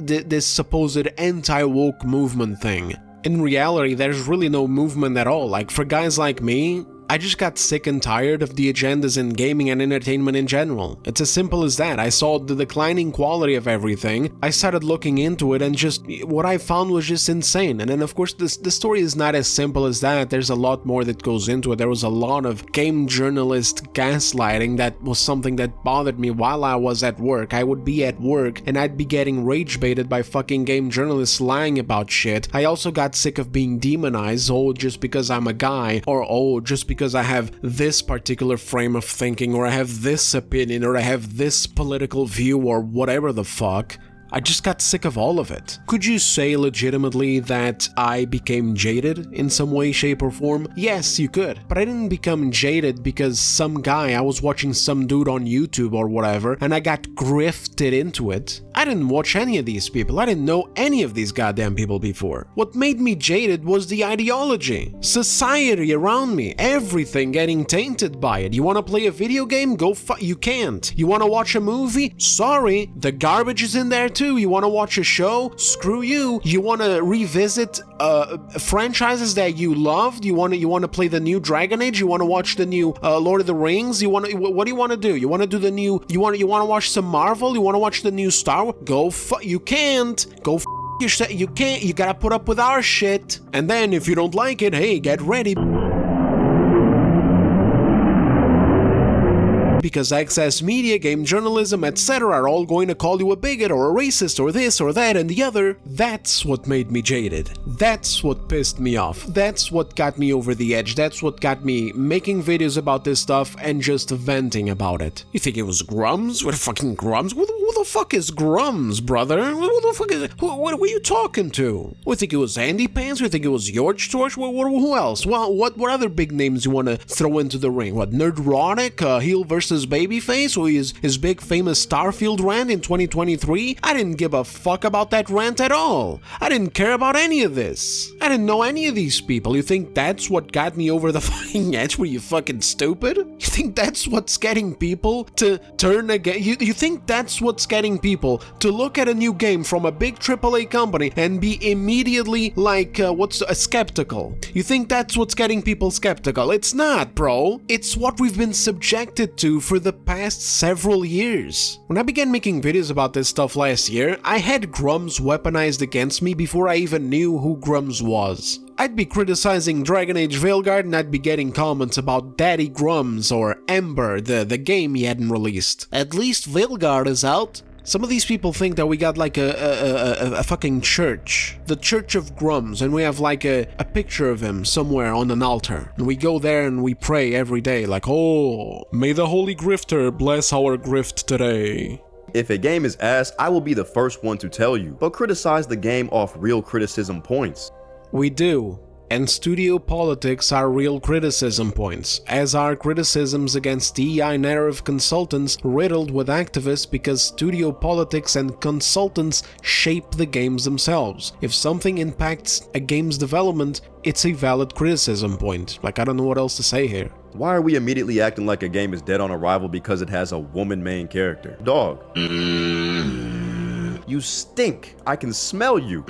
supposed anti-woke movement thing. In reality, there's really no movement at all. Like, for guys like me, I just got sick and tired of the agendas in gaming and entertainment in general. It's as simple as that. I saw the declining quality of everything, I started looking into it, and just what I found was just insane. And then of course the story is not as simple as that. There's a lot more that goes into it. There was a lot of game journalist gaslighting that was something that bothered me while I was at work. I would be at work and I'd be getting rage baited by fucking game journalists lying about shit. I also got sick of being demonized, oh, just because I'm a guy, or oh, just because I have this particular frame of thinking, or I have this opinion, or I have this political view, or whatever the fuck. I just got sick of all of it. Could you say legitimately that I became jaded in some way, shape, or form? Yes, you could. But I didn't become jaded because some guy, I was watching some dude on YouTube or whatever, and I got grifted into it. I didn't watch any of these people. I didn't know any of these goddamn people before. What made me jaded was the ideology. Society around me. Everything getting tainted by it. You wanna play a video game? Go you can't. You wanna watch a movie? Sorry. The garbage is in there too. You want to watch a show? Screw you. You want to revisit franchises that you loved? You want to play the new Dragon Age? You want to watch the new Lord of the Rings? What do you want to do? You want to do the new? You want to watch some Marvel? You want to watch the new Star Wars? Go you can't. Go yourself. You can't. You gotta put up with our shit. And then if you don't like it, hey, get ready. Because excess media, game journalism, etc. are all going to call you a bigot or a racist or this or that and the other. That's what made me jaded. That's what pissed me off. That's what got me over the edge. That's what got me making videos about this stuff and just venting about it. You think it was Grummz? What fucking Grummz? Who the fuck is Grummz, brother? Who the fuck is... What were you talking to? You think it was Andypants? You think it was Yorch Torch? Who else? Well, what other big names you want to throw into the ring? What, Nerdrotic? Heel versus Babyface, or his big famous Starfield rant in 2023? I didn't give a fuck about that rant at all. I didn't care about any of this. I didn't know any of these people. You think that's what got me over the fucking edge? Were you fucking stupid? You think that's what's getting people to turn again? You think that's what's getting people to look at a new game from a big AAA company and be immediately like, skeptical? You think that's what's getting people skeptical? It's not, bro. It's what we've been subjected to for the past several years. When I began making videos about this stuff last year, I had Grummz weaponized against me before I even knew who Grummz was. I'd be criticizing Dragon Age Veilguard and I'd be getting comments about Daddy Grummz or Ember, the game he hadn't released. At least Veilguard is out. Some of these people think that we got like a fucking church, the Church of Grummz, and we have like a picture of him somewhere on an altar. And we go there and we pray every day like, oh, may the Holy Grifter bless our grift today. If a game is ass, I will be the first one to tell you, but criticize the game off real criticism points. We do. And studio politics are real criticism points, as are criticisms against DEI narrative consultants riddled with activists because studio politics and consultants shape the games themselves. If something impacts a game's development, it's a valid criticism point. Like, I don't know what else to say here. Why are we immediately acting like a game is dead on arrival because it has a woman main character? Dog. You stink. I can smell you.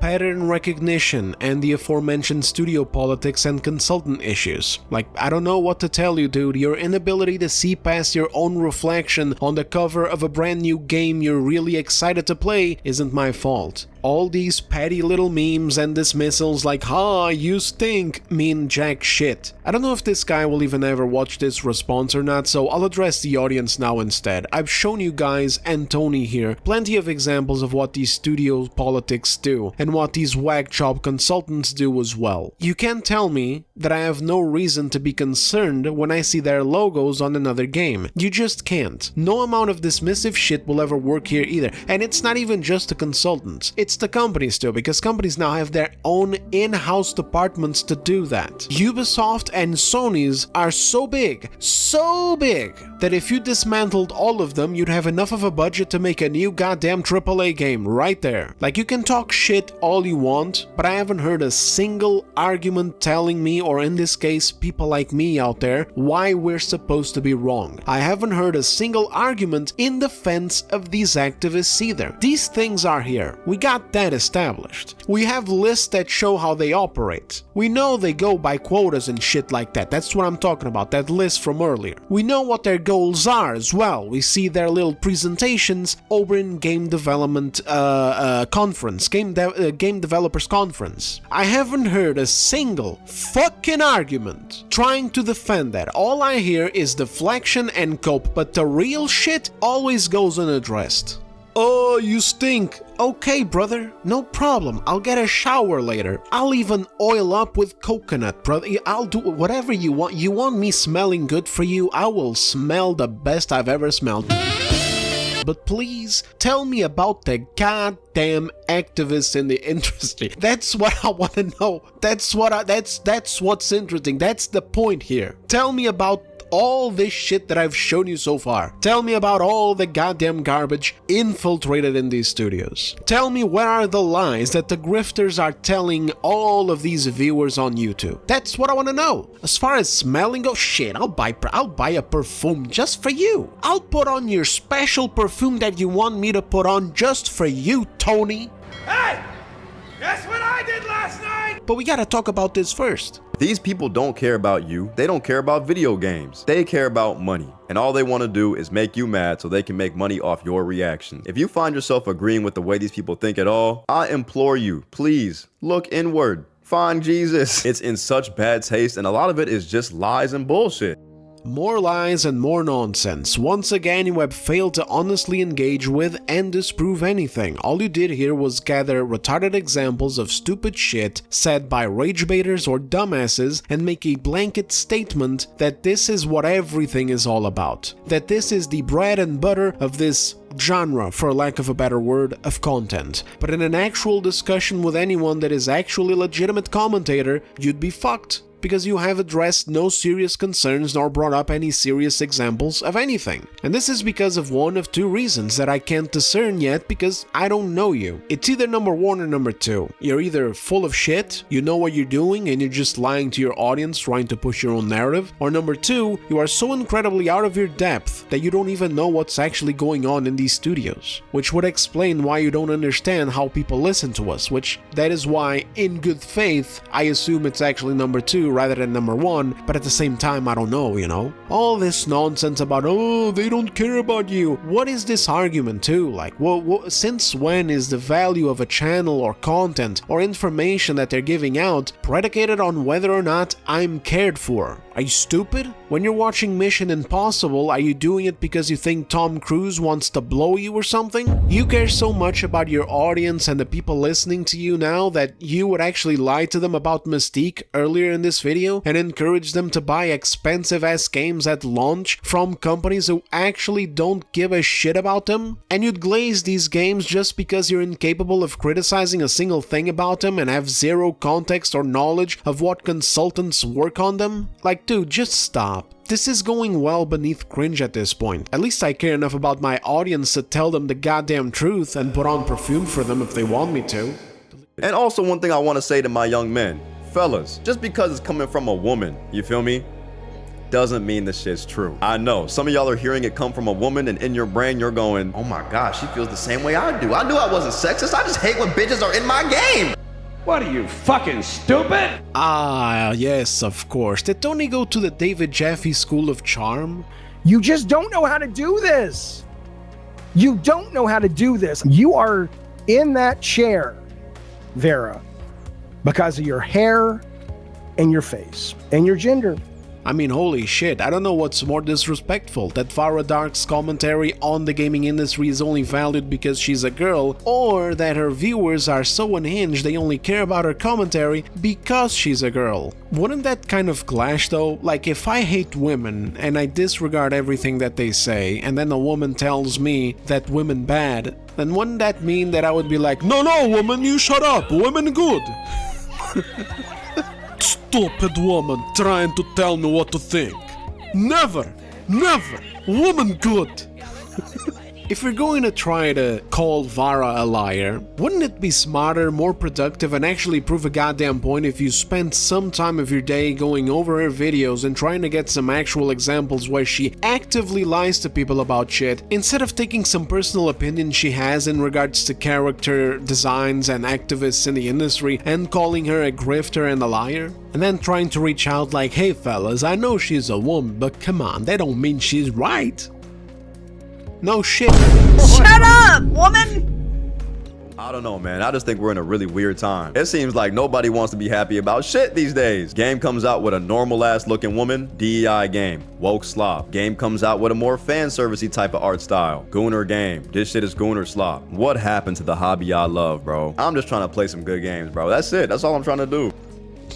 Pattern recognition and the aforementioned studio politics and consultant issues. Like, I don't know what to tell you, dude. Your inability to see past your own reflection on the cover of a brand new game you're really excited to play isn't my fault. All these petty little memes and dismissals like, ha, you stink, mean jack shit. I don't know if this guy will even ever watch this response or not, so I'll address the audience now instead. I've shown you guys, and Tony here, plenty of examples of what these studio politics do, and what these whack job consultants do as well. You can't tell me that I have no reason to be concerned when I see their logos on another game. You just can't. No amount of dismissive shit will ever work here either, and it's not even just the consultants. It's It's the companies too, because companies now have their own in-house departments to do that. Ubisoft and Sony's are so big, that if you dismantled all of them, you'd have enough of a budget to make a new goddamn AAA game right there. Like, you can talk shit all you want, but I haven't heard a single argument telling me, or in this case, people like me out there, why we're supposed to be wrong. I haven't heard a single argument in defense of these activists either. These things are here. We got that established. We have lists that show how they operate. We know they go by quotas and shit like that. That's what I'm talking about, that list from earlier. We know what their goals are as well. We see their little presentations over in game development conference, game developers conference. I haven't heard a single fucking argument trying to defend that. All I hear is deflection and cope, but the real shit always goes unaddressed. Oh, you stink. Okay, brother, no problem. I'll get a shower later. I'll even oil up with coconut, brother. I'll do whatever you want. You want me smelling good for you? I will smell the best I've ever smelled. But please tell me about the goddamn activists in the industry. That's what I want to know. That's what's interesting. That's the point here. Tell me about all this shit that I've shown you so far. Tell me about all the goddamn garbage infiltrated in these studios. Tell me where are the lies that the grifters are telling all of these viewers on YouTube. That's what I want to know. As far as smelling goes, shit, I'll buy a perfume just for you. I'll put on your special perfume that you want me to put on just for you, Tony. Hey! Guess what I did last night? But we gotta talk about this first. These people don't care about you. They don't care about video games. They care about money. And all they want to do is make you mad so they can make money off your reactions. If you find yourself agreeing with the way these people think at all, I implore you, please look inward. Find Jesus. It's in such bad taste, and a lot of it is just lies and bullshit. More lies and more nonsense. Once again, you have failed to honestly engage with and disprove anything. All you did here was gather retarded examples of stupid shit said by rage baiters or dumbasses and make a blanket statement that this is what everything is all about. That this is the bread and butter of this genre, for lack of a better word, of content. But in an actual discussion with anyone that is actually a legitimate commentator, you'd be fucked. Because you have addressed no serious concerns nor brought up any serious examples of anything. And this is because of one of two reasons that I can't discern yet, because I don't know you. It's either number one or number two. You're either full of shit, you know what you're doing, and you're just lying to your audience trying to push your own narrative, or number two, you are so incredibly out of your depth that you don't even know what's actually going on in these studios. Which would explain why you don't understand how people listen to us, which that is why, in good faith, I assume it's actually number two rather than number one, but at the same time, I don't know, you know? All this nonsense about, oh, they don't care about you. What is this argument too? Like, since when is the value of a channel or content or information that they're giving out predicated on whether or not I'm cared for? Are you stupid? When you're watching Mission Impossible, are you doing it because you think Tom Cruise wants to blow you or something? You care so much about your audience and the people listening to you now that you would actually lie to them about Mystique earlier in this video and encourage them to buy expensive ass games at launch from companies who actually don't give a shit about them? And you'd glaze these games just because you're incapable of criticizing a single thing about them and have zero context or knowledge of what consultants work on them? Like, dude, just stop. This is going well beneath cringe at this point. At least I care enough about my audience to tell them the goddamn truth and put on perfume for them if they want me to. And also one thing I want to say to my young men. Fellas, just because it's coming from a woman, you feel me, doesn't mean this shit's true. I know, some of y'all are hearing it come from a woman and in your brain you're going, oh my gosh, she feels the same way I do. I knew I wasn't sexist, I just hate when bitches are in my game. What are you, fucking stupid? Ah, yes, of course. Did Tony go to the David Jaffe School of Charm? You just don't know how to do this. You don't know how to do this. You are in that chair, Vara, because of your hair and your face and your gender. I mean, holy shit, I don't know what's more disrespectful, that Vara Dark's commentary on the gaming industry is only valued because she's a girl, or that her viewers are so unhinged they only care about her commentary because she's a girl. Wouldn't that kind of clash though? Like, if I hate women and I disregard everything that they say, and then a woman tells me that women bad, then wouldn't that mean that I would be like, no, woman, you shut up, women good. Stupid woman trying to tell me what to think. Never, woman good. If you're going to try to call Vara a liar, wouldn't it be smarter, more productive, and actually prove a goddamn point if you spent some time of your day going over her videos and trying to get some actual examples where she actively lies to people about shit, instead of taking some personal opinion she has in regards to character designs and activists in the industry and calling her a grifter and a liar? And then trying to reach out like, hey fellas, I know she's a woman, but come on, that don't mean she's right. No shit. Shut up, woman! I don't know, man. I just think we're in a really weird time. It seems like nobody wants to be happy about shit these days. Game comes out with a normal-ass looking woman, DEI game. Woke slop. Game comes out with a more fan servicey type of art style. Gooner game. This shit is Gooner slop. What happened to the hobby I love, bro? I'm just trying to play some good games, bro. That's it. That's all I'm trying to do.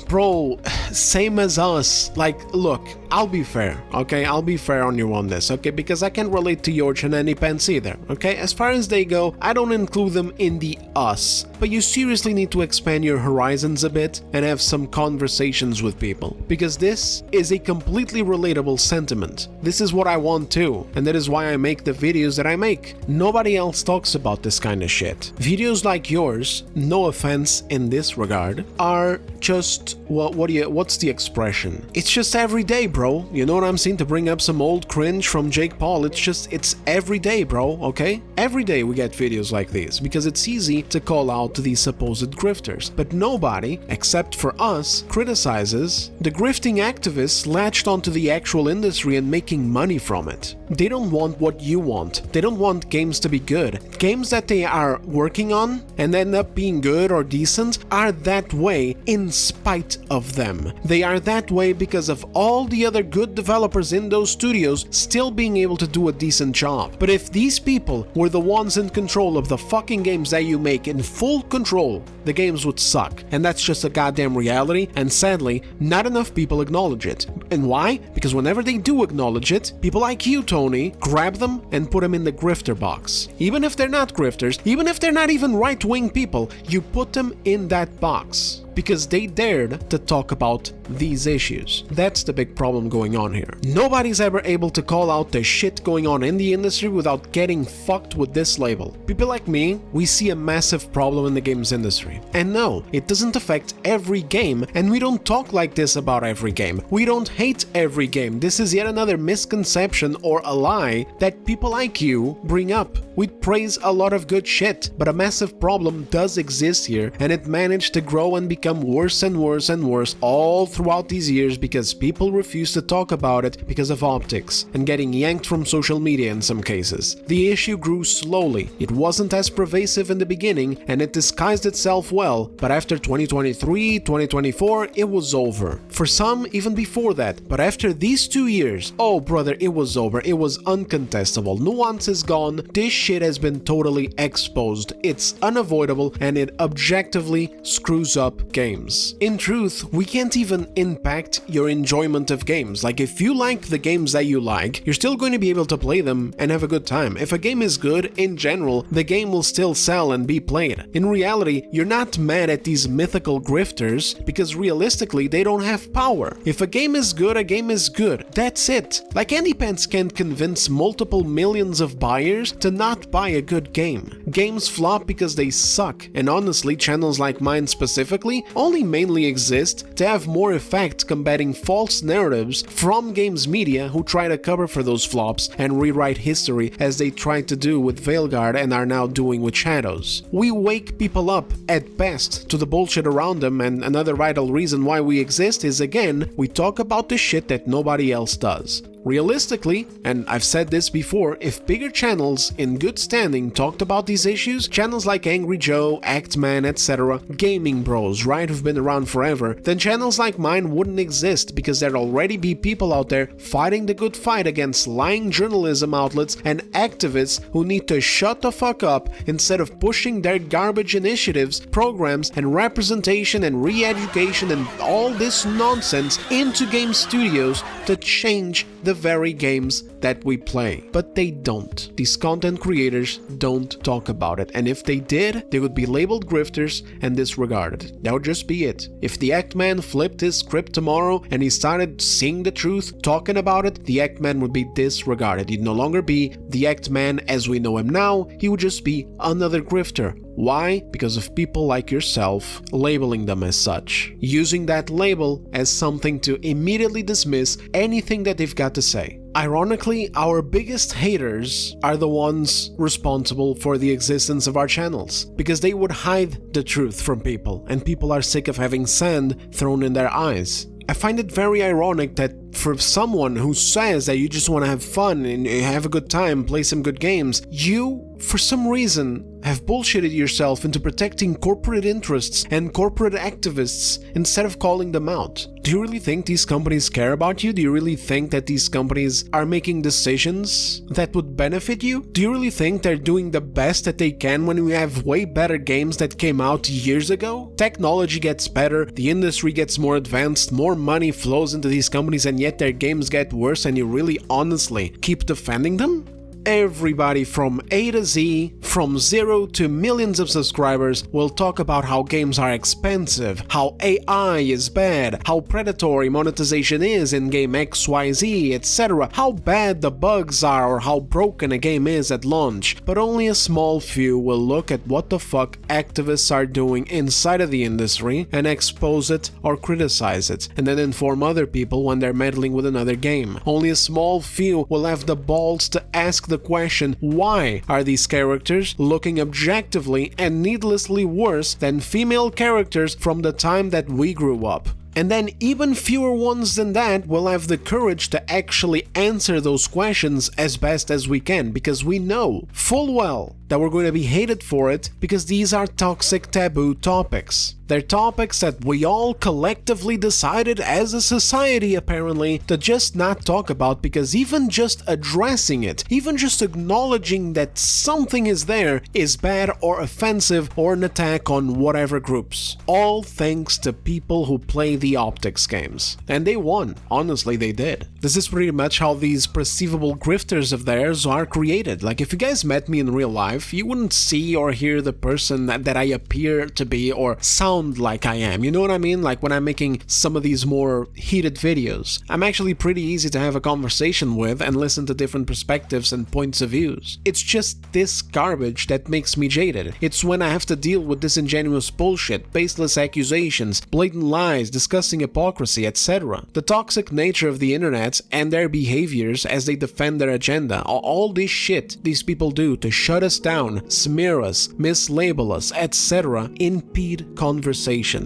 Bro, same as us. Like, look, I'll be fair, okay? I'll be fair on you on this, okay? Because I can't relate to Yorch and Andypants either, okay? As far as they go, I don't include them in the us. But you seriously need to expand your horizons a bit and have some conversations with people. Because this is a completely relatable sentiment. This is what I want too, and that is why I make the videos that I make. Nobody else talks about this kind of shit. Videos like yours, no offense in this regard, are just, what's the expression? It's just every day, bro. You know what I'm saying? To bring up some old cringe from Jake Paul, it's every day, bro, okay? Every day we get videos like these, because it's easy to call out to these supposed grifters. But nobody, except for us, criticizes the grifting activists latched onto the actual industry and making money from it. They don't want what you want. They don't want games to be good. Games that they are working on and end up being good or decent are that way in spite of them. They are that way because of all the other good developers in those studios still being able to do a decent job. But if these people were the ones in control of the fucking games that you make, in full control, the games would suck. And that's just a goddamn reality, and sadly, not enough people acknowledge it. And why? Because whenever they do acknowledge it, people like you, Tony, grab them and put them in the grifter box. Even if they're not grifters, even if they're not even right-wing people, you put them in that box. Because they dared to talk about these issues. That's the big problem going on here. Nobody's ever able to call out the shit going on in the industry without getting fucked with this label. People like me, we see a massive problem in the games industry. And no, it doesn't affect every game, and we don't talk like this about every game. We don't hate every game. This is yet another misconception or a lie that people like you bring up. We praise a lot of good shit, but a massive problem does exist here, and it managed to grow and become worse and worse and worse all throughout these years because people refuse to talk about it because of optics and getting yanked from social media in some cases. The issue grew slowly. It wasn't as pervasive in the beginning and it disguised itself well, but after 2023, 2024, it was over. For some, even before that, but after these 2 years, oh brother, it was over. It was uncontestable. Nuance is gone. This shit has been totally exposed. It's unavoidable and it objectively screws up games. In truth, we can't even impact your enjoyment of games. Like, if you like the games that you like, you're still going to be able to play them and have a good time. If a game is good, in general, the game will still sell and be played. In reality, you're not mad at these mythical grifters because realistically, they don't have power. If a game is good, a game is good. That's it. Like, Andypants can't convince multiple millions of buyers to not buy a good game. Games flop because they suck, and honestly, channels like mine specifically only mainly exist to have more effect combating false narratives from games media who try to cover for those flops and rewrite history as they tried to do with Veilguard and are now doing with Shadows. We wake people up, at best, to the bullshit around them, and another vital reason why we exist is, again, we talk about the shit that nobody else does. Realistically, and I've said this before, if bigger channels in good standing talked about these issues, channels like Angry Joe, Actman, etc., gaming bros, right, who've been around forever, then channels like mine wouldn't exist because there'd already be people out there fighting the good fight against lying journalism outlets and activists who need to shut the fuck up instead of pushing their garbage initiatives, programs, and representation and re-education and all this nonsense into game studios to change the very games that we play. But they don't. These content creators don't talk about it, and if they did, they would be labeled grifters and disregarded. That would just be it. If the Actman flipped his script tomorrow and he started seeing the truth, talking about it, the Actman would be disregarded. He'd no longer be the Actman as we know him now, he would just be another grifter. Why? Because of people like yourself labeling them as such, using that label as something to immediately dismiss anything that they've got to say. Ironically, our biggest haters are the ones responsible for the existence of our channels, because they would hide the truth from people, and people are sick of having sand thrown in their eyes. I find it very ironic that for someone who says that you just want to have fun and have a good time, play some good games, you, for some reason, have bullshitted yourself into protecting corporate interests and corporate activists instead of calling them out. Do you really think these companies care about you? Do you really think that these companies are making decisions that would benefit you? Do you really think they're doing the best that they can when we have way better games that came out years ago? Technology gets better, the industry gets more advanced, more money flows into these companies, and yet their games get worse, and you really honestly keep defending them? Everybody from A to Z, from 0 to millions of subscribers, will talk about how games are expensive, how AI is bad, how predatory monetization is in game XYZ, etc., how bad the bugs are or how broken a game is at launch. But only a small few will look at what the fuck activists are doing inside of the industry and expose it or criticize it, and then inform other people when they're meddling with another game. Only a small few will have the balls to ask the question, why are these characters looking objectively and needlessly worse than female characters from the time that we grew up? And then even fewer ones than that will have the courage to actually answer those questions as best as we can, because we know full well that we're going to be hated for it because these are toxic taboo topics. They're topics that we all collectively decided as a society apparently to just not talk about, because even just addressing it, even just acknowledging that something is there is bad or offensive or an attack on whatever groups. All thanks to people who play the optics games. And they won. Honestly, they did. This is pretty much how these perceivable grifters of theirs are created. Like, if you guys met me in real life, you wouldn't see or hear the person that I appear to be or sound like I am. You know what I mean? Like when I'm making some of these more heated videos, I'm actually pretty easy to have a conversation with and listen to different perspectives and points of views. It's just this garbage that makes me jaded. It's when I have to deal with disingenuous bullshit, baseless accusations, blatant lies, disgusting hypocrisy, etc. The toxic nature of the internet and their behaviors as they defend their agenda, all this shit these people do to shut us down, smear us, mislabel us, etc., impede conversation.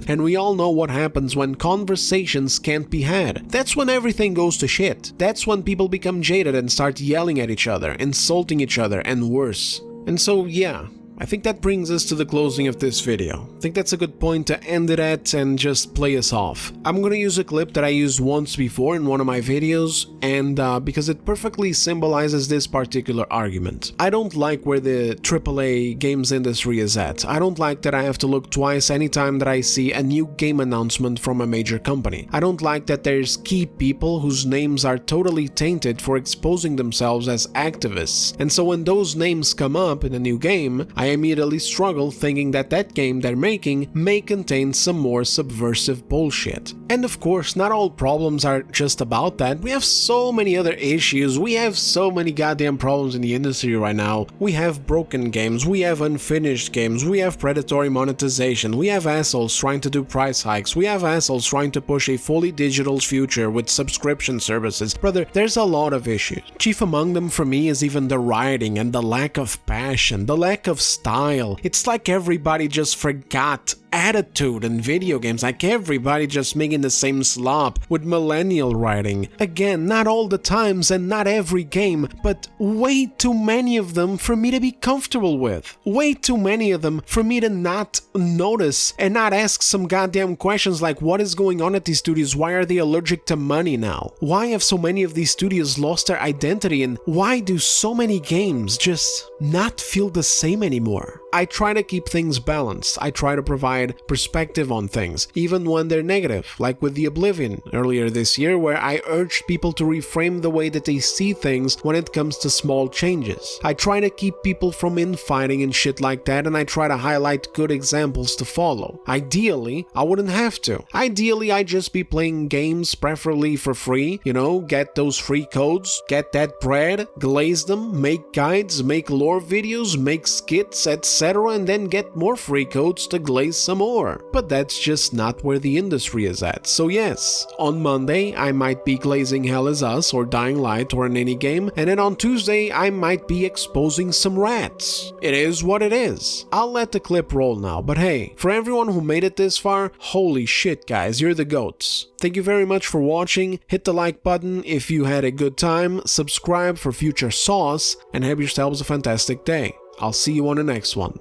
And we all know what happens when conversations can't be had. That's when everything goes to shit. That's when people become jaded and start yelling at each other, insulting each other, and worse. And so, yeah, I think that brings us to the closing of this video. I think that's a good point to end it at and just play us off. I'm gonna use a clip that I used once before in one of my videos, and because it perfectly symbolizes this particular argument. I don't like where the AAA games industry is at. I don't like that I have to look twice anytime that I see a new game announcement from a major company. I don't like that there's key people whose names are totally tainted for exposing themselves as activists. And so when those names come up in a new game, I immediately struggle thinking that that game they're making may contain some more subversive bullshit. And of course, not all problems are just about that. We have so many other issues. We have so many goddamn problems in the industry right now. We have broken games, we have unfinished games, we have predatory monetization, we have assholes trying to do price hikes, we have assholes trying to push a fully digital future with subscription services. Brother, there's a lot of issues. Chief among them for me is even the rioting and the lack of passion, the lack of style. It's like everybody just forgot attitude in video games, like everybody just making the same slop with millennial writing. Again, not all the times and not every game, but way too many of them for me to be comfortable with. Way too many of them for me to not notice and not ask some goddamn questions like, what is going on at these studios? Why are they allergic to money now? Why have so many of these studios lost their identity, and why do so many games just not feel the same anymore? I try to keep things balanced. I try to provide perspective on things, even when they're negative, like with the Oblivion earlier this year, where I urged people to reframe the way that they see things when it comes to small changes. I try to keep people from infighting and shit like that, and I try to highlight good examples to follow. Ideally, I wouldn't have to. Ideally, I'd just be playing games, preferably for free, you know, get those free codes, get that bread, glaze them, make guides, make lore videos, make skits, etc., and then get more free codes to glaze some more. But that's just not where the industry is at. So yes, on Monday I might be glazing Hell Is Us or Dying Light or an indie game, and then on Tuesday I might be exposing some rats. It is what it is. I'll let the clip roll now, but hey, for everyone who made it this far, holy shit guys, you're the goats. Thank you very much for watching. Hit the like button if you had a good time, subscribe for future sauce, and have yourselves a fantastic day. I'll see you on the next one.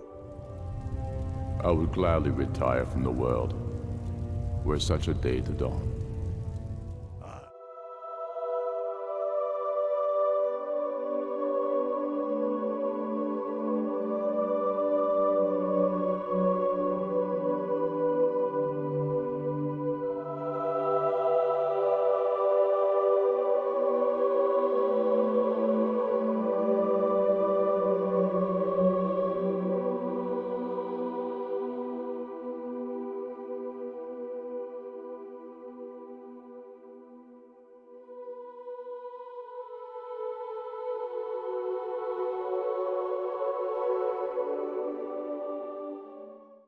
I would gladly retire from the world were such a day to dawn.